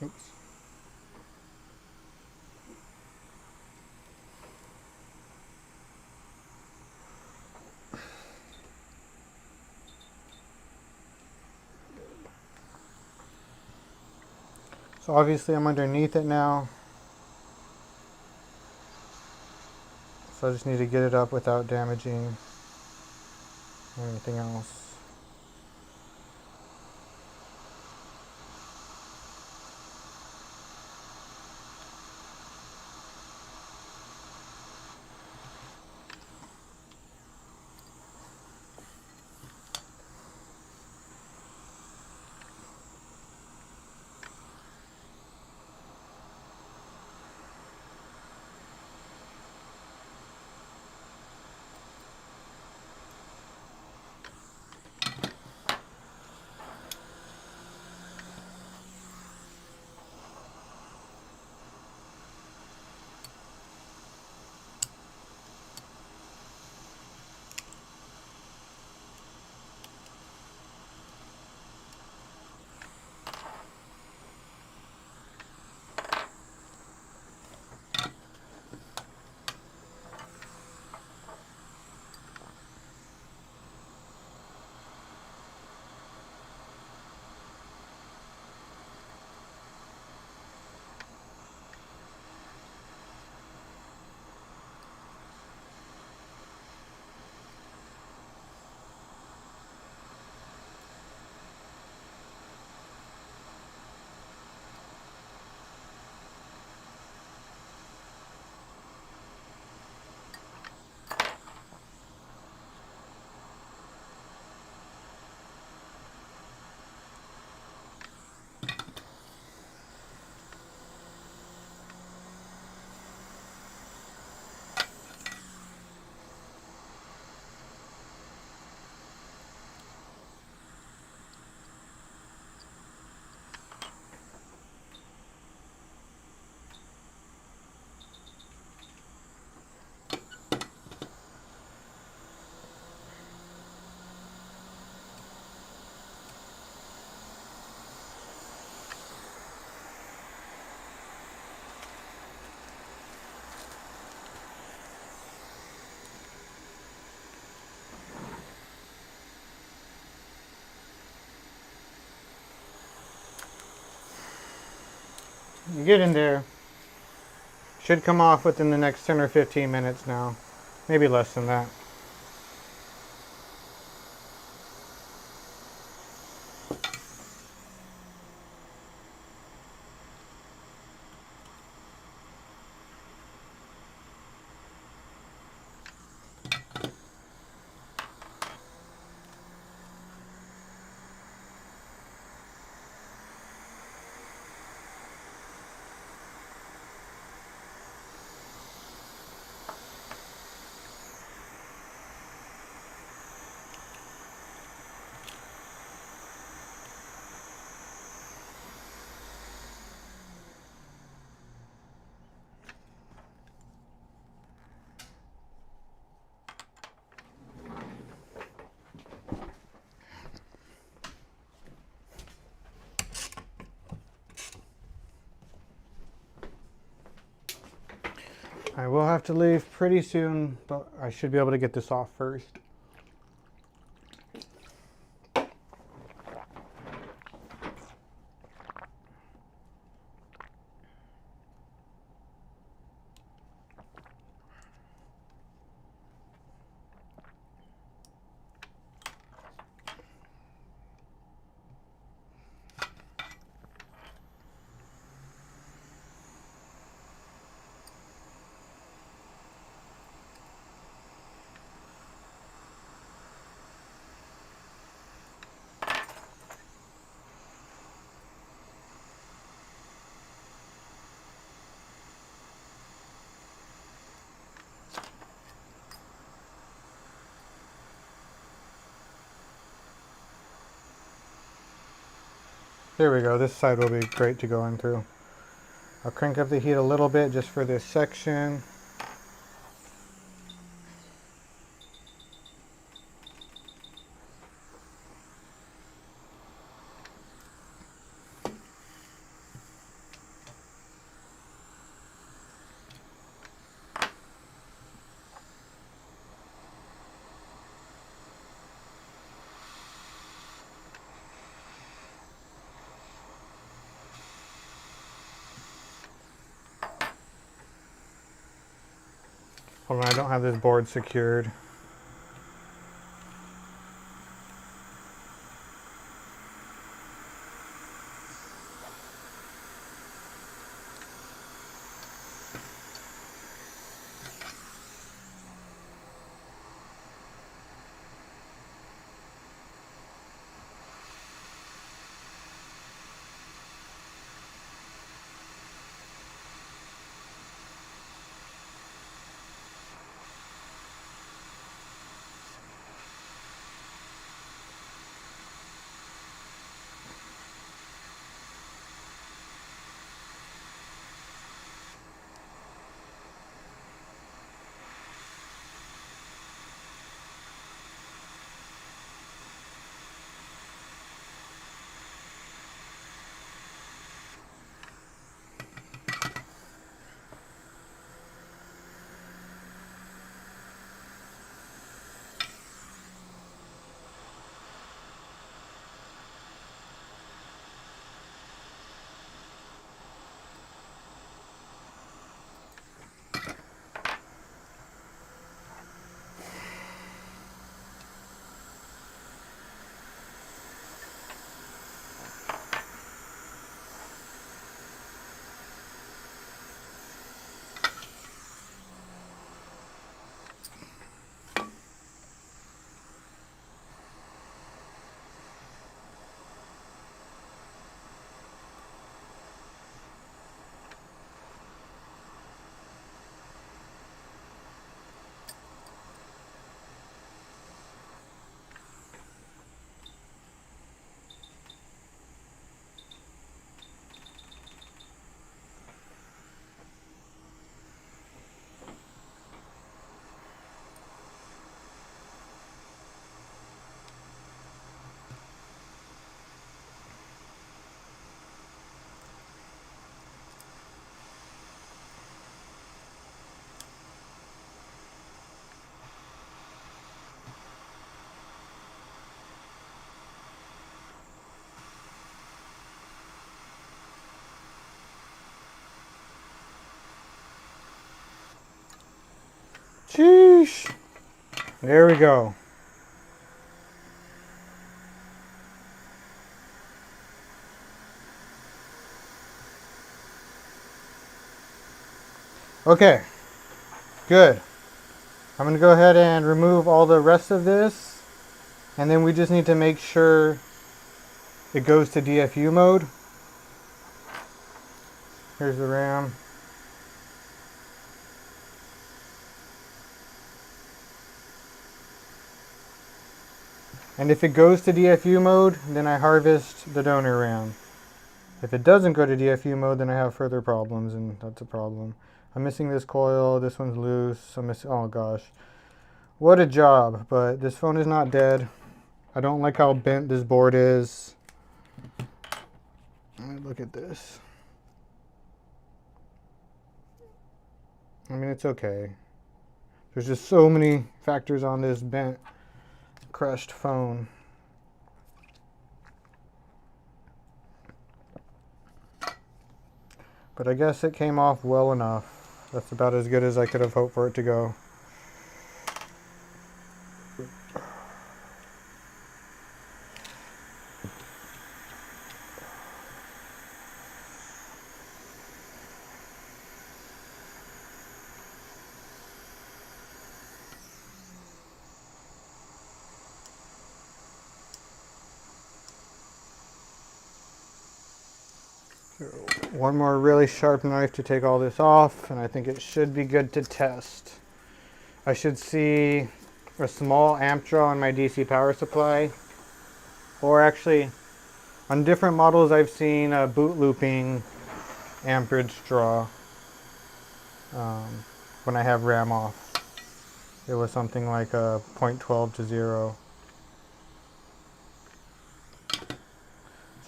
Oops. So obviously I'm underneath it now. So I just need to get it up without damaging anything else. You get in there. Should come off within the next 10 or 15 minutes now. Maybe less than that. I will have to leave pretty soon, but I should be able to get this off first. There we go. This side will be great to go in through. I'll crank up the heat a little bit just for this section. Hold on, I don't have this board secured. Sheesh. There we go. Okay, good. I'm going to go ahead and remove all the rest of this, and then we just need to make sure it goes to DFU mode. Here's the RAM. And if it goes to DFU mode, then I harvest the donor RAM. If it doesn't go to DFU mode, then I have further problems, and that's a problem. I'm missing this coil, this one's loose, I'm missing, oh gosh. What a job, but this phone is not dead. I don't like how bent this board is. Look at this. I mean, it's okay. There's just so many factors on this bent, crushed phone. But I guess it came off well enough. That's about as good as I could have hoped for it to go. One more really sharp knife to take all this off, and I think it should be good to test. I should see a small amp draw on my DC power supply, or actually on different models I've seen a boot looping amperage draw when I have RAM off. It was something like a 0.12 to 0.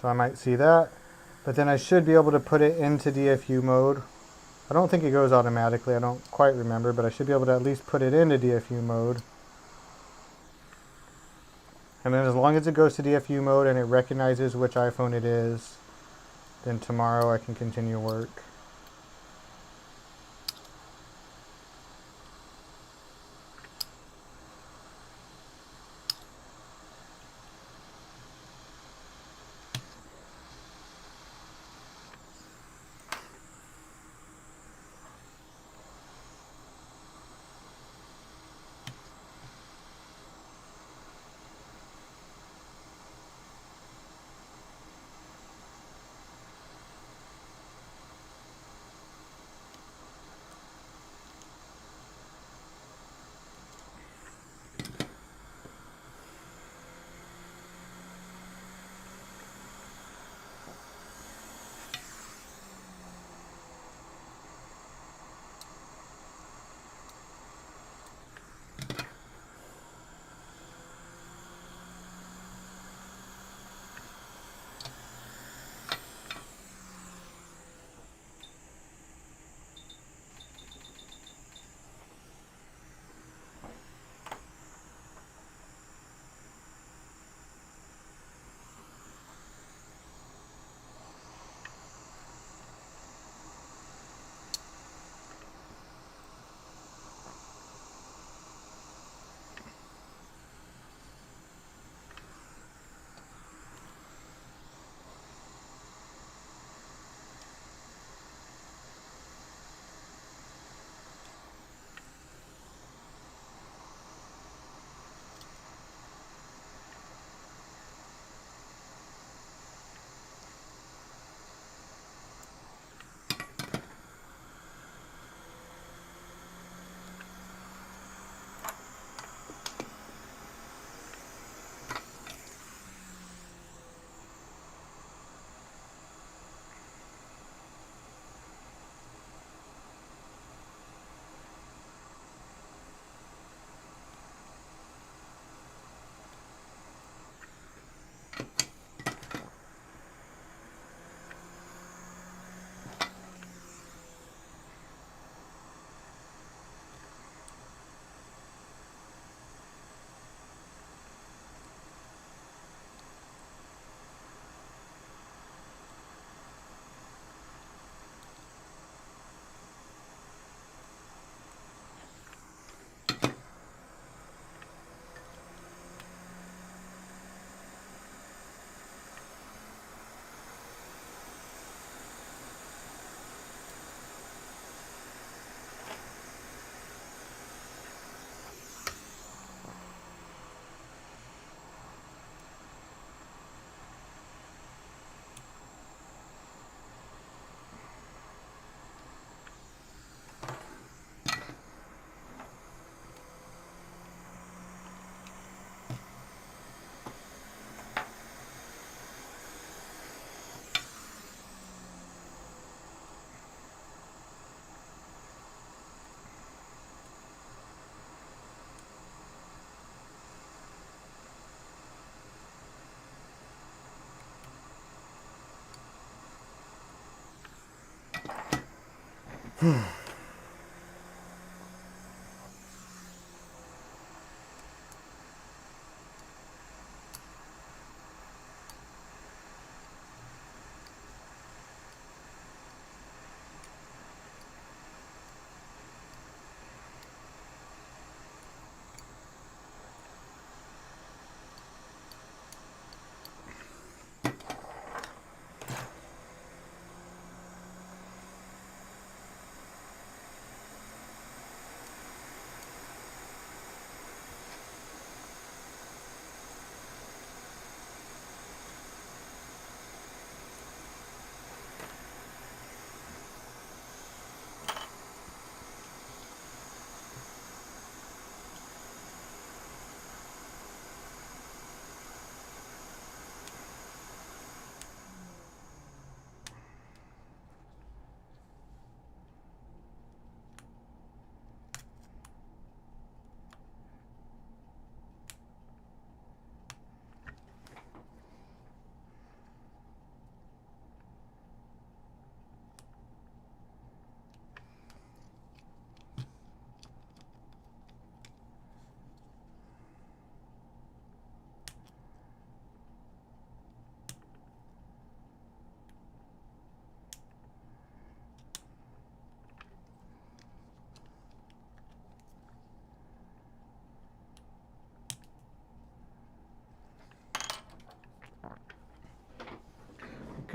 So I might see that. But then I should be able to put it into DFU mode. I don't think it goes automatically, I don't quite remember, but I should be able to at least put it into DFU mode. And then as long as it goes to DFU mode and it recognizes which iPhone it is, then tomorrow I can continue work.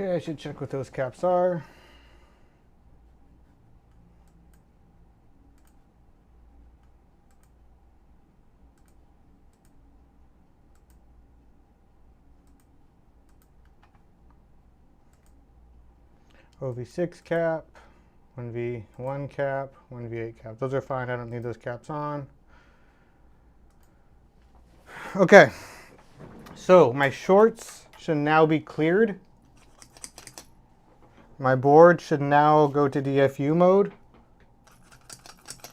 Okay, I should check what those caps are. OV6 cap, 1V1 cap, 1V8 cap. Those are fine, I don't need those caps on. Okay, so my shorts should now be cleared. My board should now go to DFU mode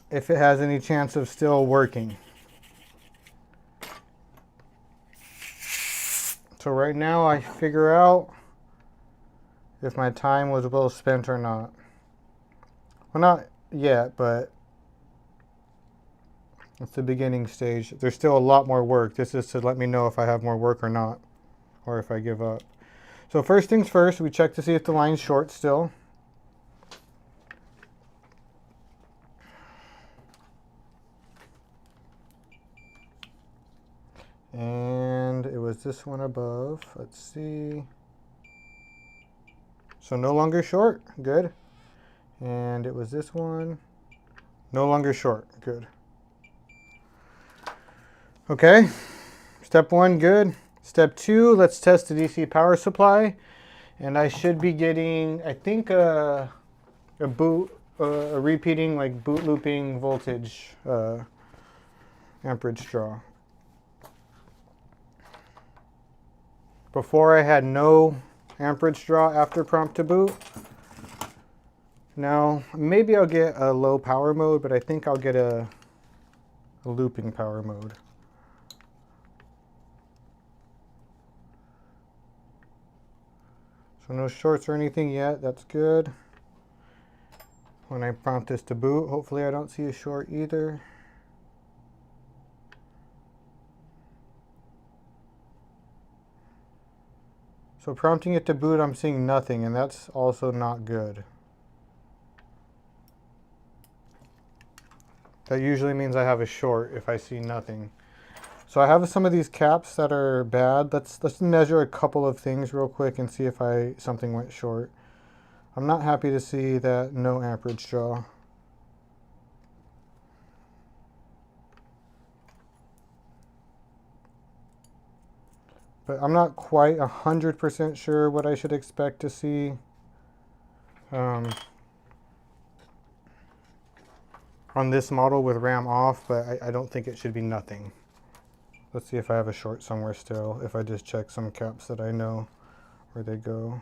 if it has any chance of still working. So right now I figure out if my time was well spent or not. Well, not yet, but it's the beginning stage. There's still a lot more work. This is to let me know if I have more work or not, or if I give up. So first things first, we check to see if the line's short still. And it was this one above. Let's see. So no longer short. Good. And it was this one. No longer short. Good. Okay. Step one, good. Step two, let's test the DC power supply. And I should be getting, I think, a repeating, like boot looping voltage amperage draw. Before I had no amperage draw after prompt to boot. Now, maybe I'll get a low power mode, but I think I'll get a looping power mode. So no shorts or anything yet, that's good. When I prompt this to boot, hopefully I don't see a short either. So prompting it to boot, I'm seeing nothing, and that's also not good. That usually means I have a short if I see nothing. So I have some of these caps that are bad. Let's measure a couple of things real quick and see if something went short. I'm not happy to see that no amperage draw. But I'm not quite 100% sure what I should expect to see. On this model with RAM off, but I don't think it should be nothing. Let's see if I have a short somewhere still, if I just check some caps that I know where they go.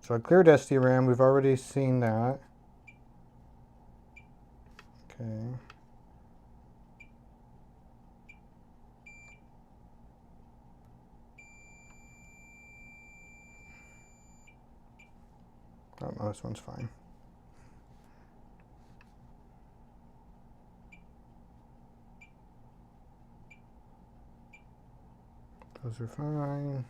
So I cleared SDRAM, we've already seen that. Okay. Oh no, this one's fine. Those are fine.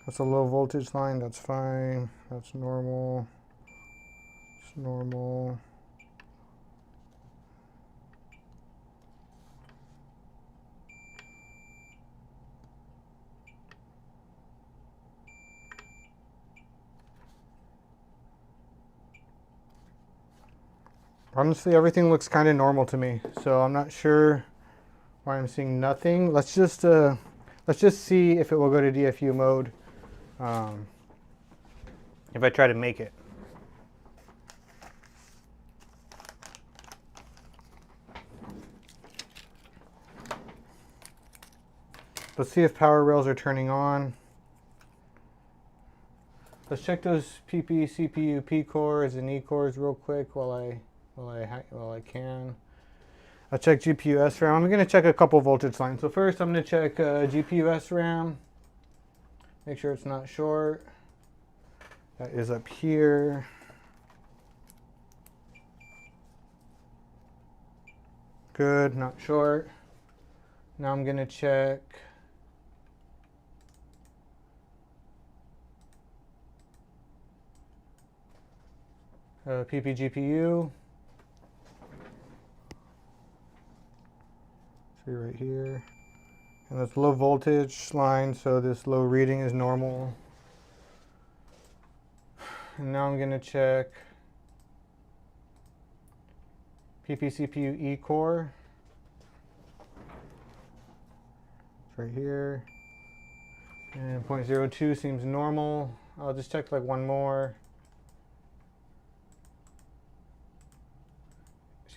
That's a low voltage line, that's fine. That's normal. It's normal. Honestly, everything looks kind of normal to me, so I'm not sure why I'm seeing nothing. Let's just see if it will go to DFU mode if I try to make it. Let's see if power rails are turning on. Let's check those PP, CPU, P cores and E cores real quick while I can. I'll check GPU SRAM. I'm going to check a couple voltage lines. So first I'm going to check GPU SRAM. Make sure it's not short. That is up here. Good, not short. Now I'm going to check PP GPU. See right here. And that's low voltage line, so this low reading is normal. And now I'm going to check PP CPU E core. It's right here. And 0.02 seems normal. I'll just check like one more.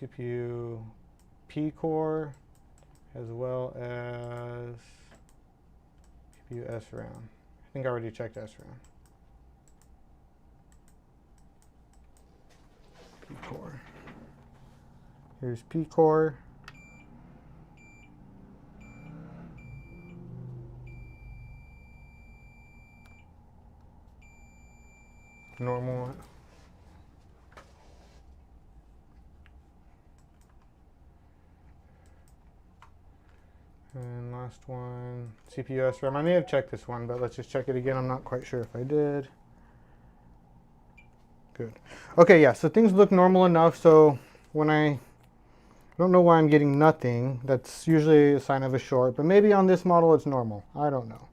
CPU P core, as well as CPU SRAM. I think I already checked SRAM. P core. Here's P core. Normal. And last one, CPU SRAM. I may have checked this one, but let's just check it again. I'm not quite sure if I did. Good. Okay, yeah, so things look normal enough. So when I don't know why I'm getting nothing, that's usually a sign of a short, but maybe on this model it's normal. I don't know.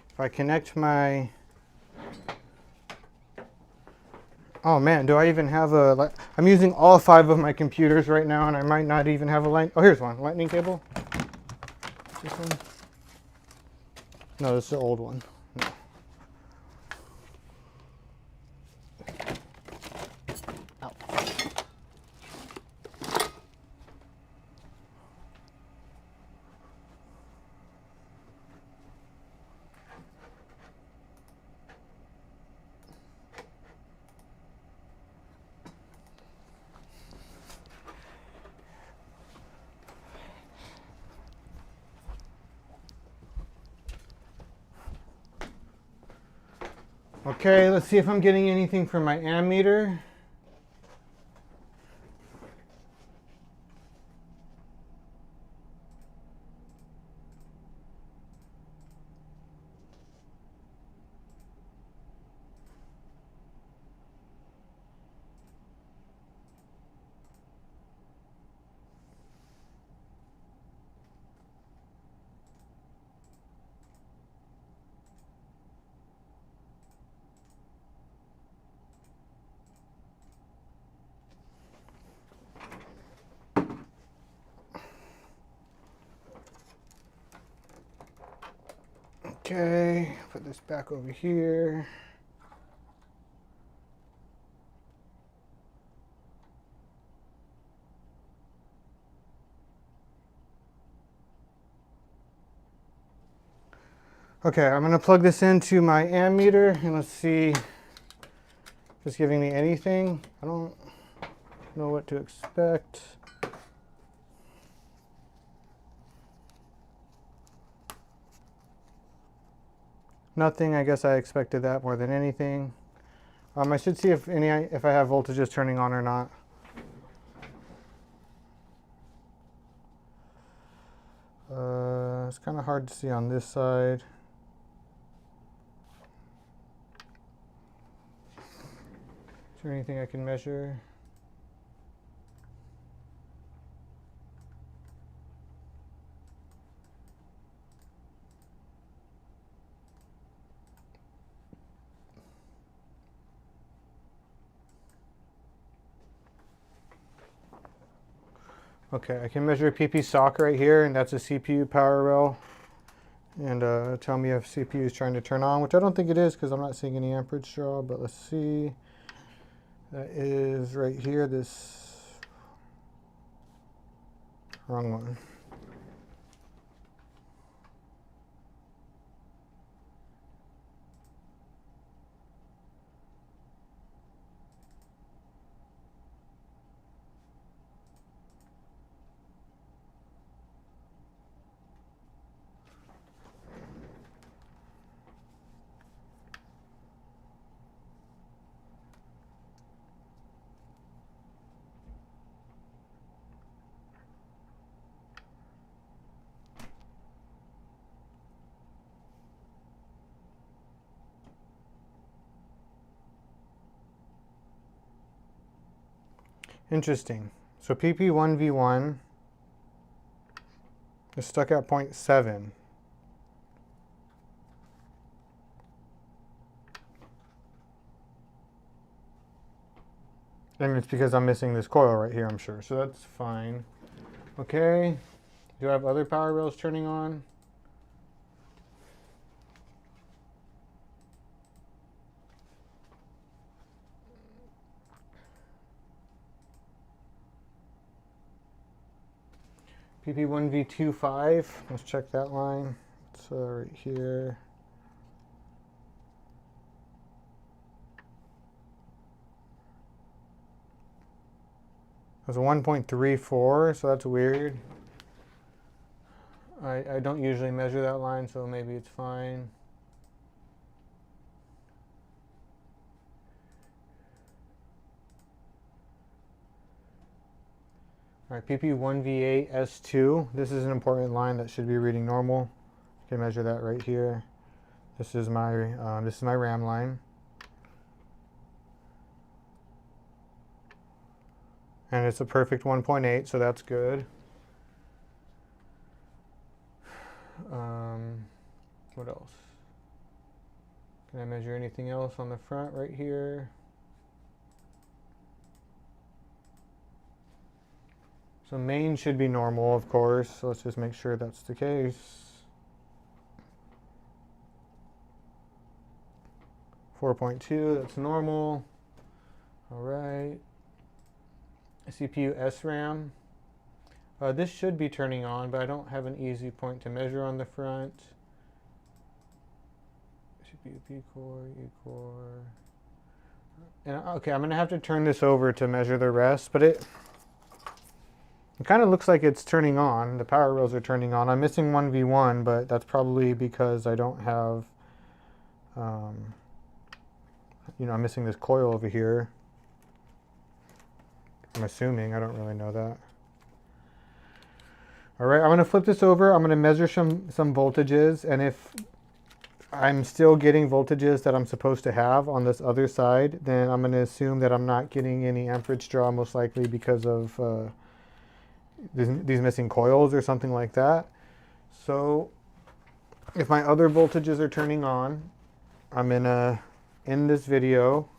If I connect my, oh man, do I even have a, I'm using all 5 of my computers right now and I might not even have a light. Oh, here's one, lightning cable. This one? No, this is the old one. No. Ow. Okay, let's see if I'm getting anything from my ammeter. Okay, put this back over here. Okay, I'm gonna plug this into my ammeter and let's see if it's giving me anything. I don't know what to expect. Nothing. I guess I expected that more than anything. I should see if I have voltages turning on or not. It's kind of hard to see on this side. Is there anything I can measure? Okay, I can measure PP sock right here, and that's a CPU power rail. And tell me if CPU is trying to turn on, which I don't think it is because I'm not seeing any amperage draw, but let's see. That is right here, this wrong one. Interesting. So PP1V1 is stuck at 0.7. And it's because I'm missing this coil right here, I'm sure. So that's fine. Okay. Do I have other power rails turning on? PP1V25. Let's check that line. It's right here. It's 1.34, so that's weird. I don't usually measure that line, so maybe it's fine. All right, PP1V8 S2. This is an important line that should be reading normal. You can measure that right here. This is my RAM line, and it's a perfect 1.8, so that's good. What else? Can I measure anything else on the front right here? So main should be normal, of course. So let's just make sure that's the case. 4.2, that's normal. All right. CPU SRAM. This should be turning on, but I don't have an easy point to measure on the front. CPU P core, E core. And okay, I'm gonna have to turn this over to measure the rest, but it kind of looks like it's turning on. The power rails are turning on. I'm missing 1V1, but that's probably because I don't have, I'm missing this coil over here. I'm assuming, I don't really know that. All right, I'm gonna flip this over. I'm gonna measure some voltages, and if I'm still getting voltages that I'm supposed to have on this other side, then I'm gonna assume that I'm not getting any amperage draw, most likely because of these missing coils or something like that. So if my other voltages are turning on, I'm gonna end this video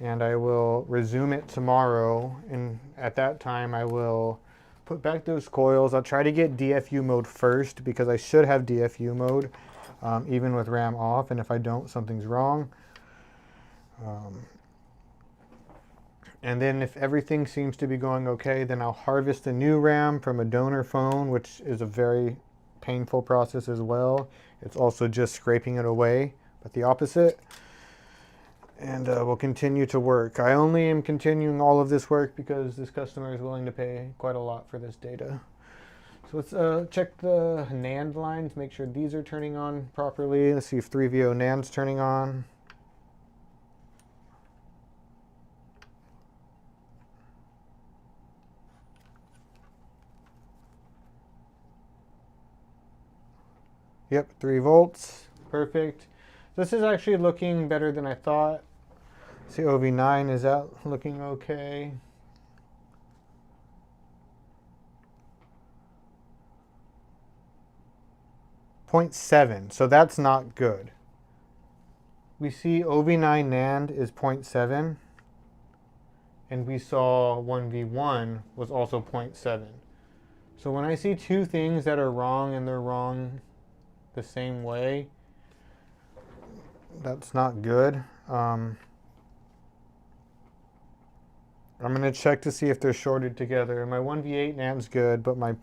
and I will resume it tomorrow, and at that time I will put back those coils. I'll try to get DFU mode first because I should have DFU mode even with RAM off, and if I don't, something's wrong. And then if everything seems to be going okay, then I'll harvest a new RAM from a donor phone, which is a very painful process as well. It's also just scraping it away, but the opposite. And we'll continue to work. I only am continuing all of this work because this customer is willing to pay quite a lot for this data. So let's check the NAND lines, make sure these are turning on properly. Let's see if 3VO NAND's turning on. Yep, 3 volts, perfect. This is actually looking better than I thought. See, OV9, is that looking okay? .7, so that's not good. We see OV9 NAND is 0.7, and we saw 1V1 was also 0.7. So when I see two things that are wrong and they're wrong the same way, that's not good. I'm going to check to see if they're shorted together. My 1V8 NAND's good, but my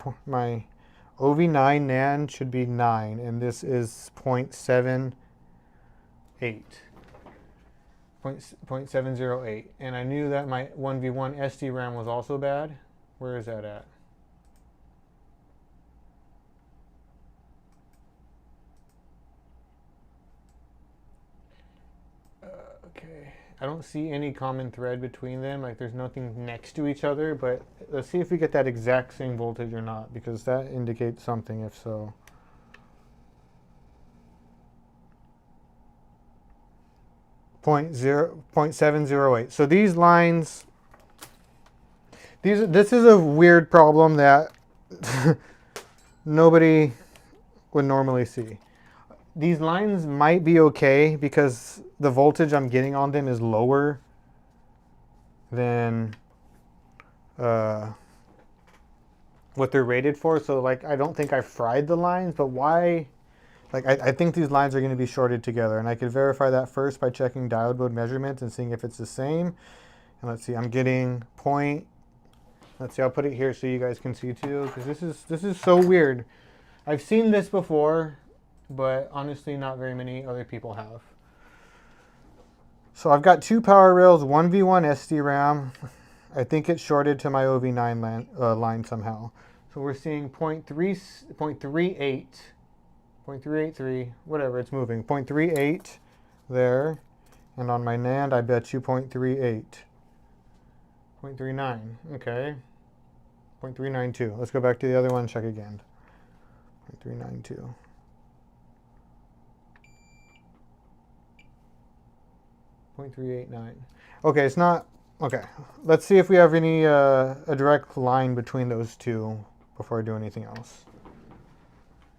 OV9 NAND should be 9, and this is 0.78. 0.708. And I knew that my 1V1 SDRAM was also bad. Where is that at? Okay. I don't see any common thread between them. Like there's nothing next to each other, but let's see if we get that exact same voltage or not, because that indicates something if so. .708. So these lines, this is a weird problem that nobody would normally see. These lines might be okay because the voltage I'm getting on them is lower than what they're rated for. So like, I don't think I fried the lines, but why? Like, I think these lines are going to be shorted together, and I could verify that first by checking diode mode measurements and seeing if it's the same. And let's see, I'm getting let's see, I'll put it here so you guys can see too, because this is so weird. I've seen this before, but honestly, not very many other people have. So I've got two power rails, 1V1 SDRAM. I think it's shorted to my OV9 line somehow. So we're seeing 0.38, 0.383, whatever, it's moving. 0.38 there. And on my NAND, I bet you 0.38. 0.39, okay. 0.392. Let's go back to the other one and check again. 0.392. 0.389. Okay, it's not, okay. Let's see if we have any, a direct line between those two before I do anything else.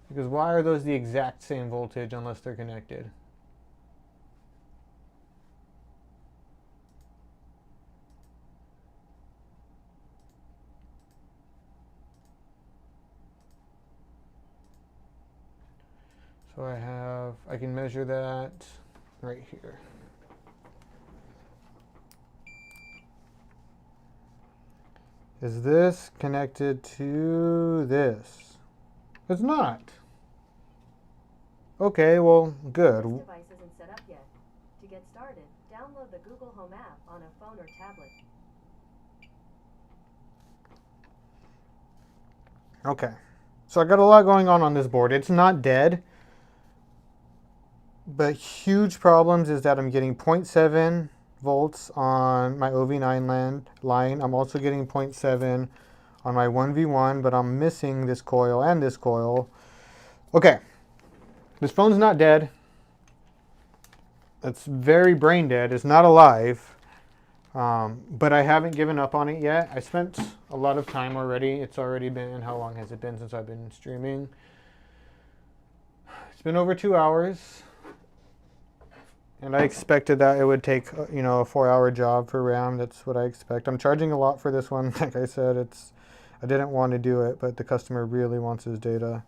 Because why are those the exact same voltage unless they're connected? So I can measure that right here. Is this connected to this? It's not. Okay, well, good. This device isn't set up yet. To get started, download the Google Home app on a phone or tablet. Okay. So I got a lot going on this board. It's not dead. But huge problems is that I'm getting 0.7 volts on my OV9 line. I'm also getting 0.7 on my 1V1, but I'm missing this coil and this coil. Okay, this phone's not dead. It's very brain dead. It's not alive, but I haven't given up on it yet. I spent a lot of time already. It's already been, how long has it been since I've been streaming? It's been over 2 hours. And I expected that it would take, you know, a 4-hour job for RAM. That's what I expect. I'm charging a lot for this one. Like I said, I didn't want to do it, but the customer really wants his data.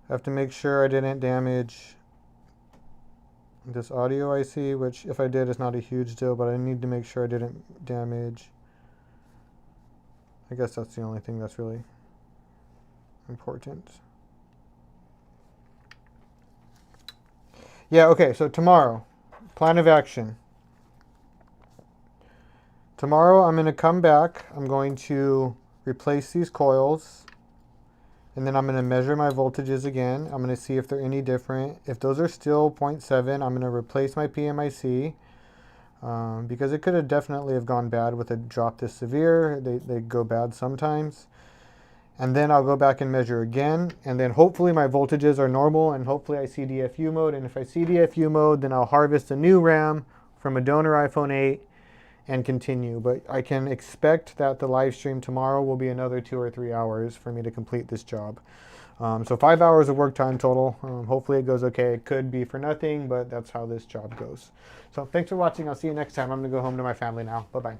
I have to make sure I didn't damage this audio IC, which if I did, it's not a huge deal, but I need to make sure I didn't damage. I guess that's the only thing that's really important. Yeah, okay, so tomorrow, plan of action. Tomorrow I'm going to come back. I'm going to replace these coils. And then I'm going to measure my voltages again. I'm going to see if they're any different. If those are still 0.7, I'm going to replace my PMIC because it could have definitely have gone bad with a drop this severe. They go bad sometimes. And then I'll go back and measure again. And then hopefully my voltages are normal and hopefully I see DFU mode. And if I see DFU mode, then I'll harvest a new RAM from a donor iPhone 8 and continue. But I can expect that the live stream tomorrow will be another 2 or 3 hours for me to complete this job. So 5 hours of work time total. Hopefully it goes okay. It could be for nothing, but that's how this job goes. So thanks for watching. I'll see you next time. I'm going to go home to my family now. Bye-bye.